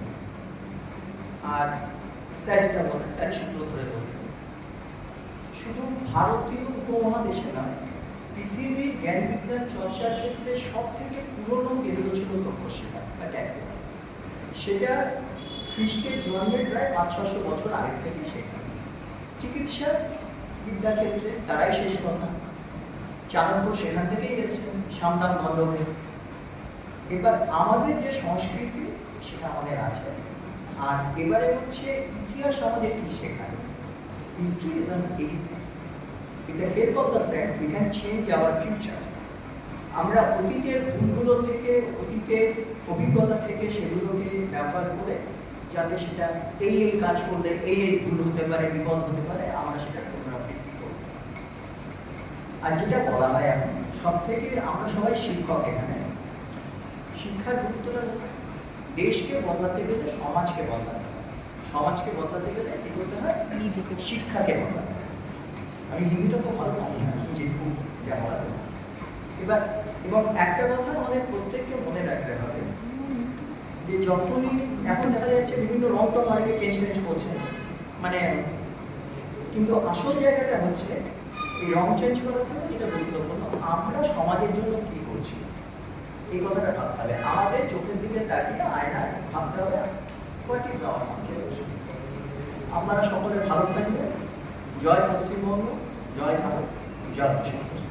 আর স্যার যেটা বলেন তার সূত্র ধরে বলতে শুধু ভারতীয় উপমহাদেশে নয়, পৃথিবীর জ্ঞান বিজ্ঞান চর্চার ক্ষেত্রে সব থেকে পুরনো কেন্দ্র ছিল তক্ষশিলা বা ট্যাক্সি। সেটা খ্রিস্টের জন্মের প্রায় 500-600 বছর আগের থেকেই শেখা। চিকিৎসা বিদ্যার ক্ষেত্রে তারাই শেষ কথা। চাণক্য সেখান থেকেই এসেছেন, সামদাম গন্ধর্ব। এবার আমাদের যে সংস্কৃতি সেটা আমাদের আছে। আর এবারে হচ্ছে ইতিহাস আমাদের কি শেখায়। History is an editing. With the help of the same, we can change our future. আমরা অতীতের ভুলগুলো থেকে, অতীতের অভিজ্ঞতা থেকে সেগুলোকে ব্যবহার করে যাতে সেটা এই কাজ করলে এই ভুল হতে পারে, বিপদ হতে পারে, আমরা সেটা পুনরাবৃত্তি করব। আর যেটা বলা হয় এখন সব থেকে, আমরা সবাই শিক্ষক এখানে। শিক্ষার গুরুত্বটা দেশকে বদলাতে গেলে সমাজকে বদলাতে হয়, সমাজকে বদলাতে গেলে কি করতে হয়, শিক্ষাকে বদলাতে হয়। আমি হিন্দিটা তো ভালো জানি না, যেটুকু যা বলা যায়। এবার এবং একটা কথা আমাদের প্রত্যেককে মনে রাখতে হবে যে যখনই এখন দেখা যাচ্ছে বিভিন্ন রং টং অনেকে চেঞ্জ করছে, মানে কিন্তু আসল জায়গাটা হচ্ছে এই রং চেঞ্জ করার জন্য যেটা গুরুত্বপূর্ণ, আমরা সমাজের জন্য কি করছি এই কথাটা ভাবতে হবে। আমাদের চোখের দিকে তাকিয়ে আয়নায় ভাবতে হবে হোয়াট ইজ আওয়ার কন্ট্রিবিউশন। আপনারা সকলে ভালো থাকবেন। জয় পশ্চিমবঙ্গ, জয় ভারত, জয় সন্তোষ।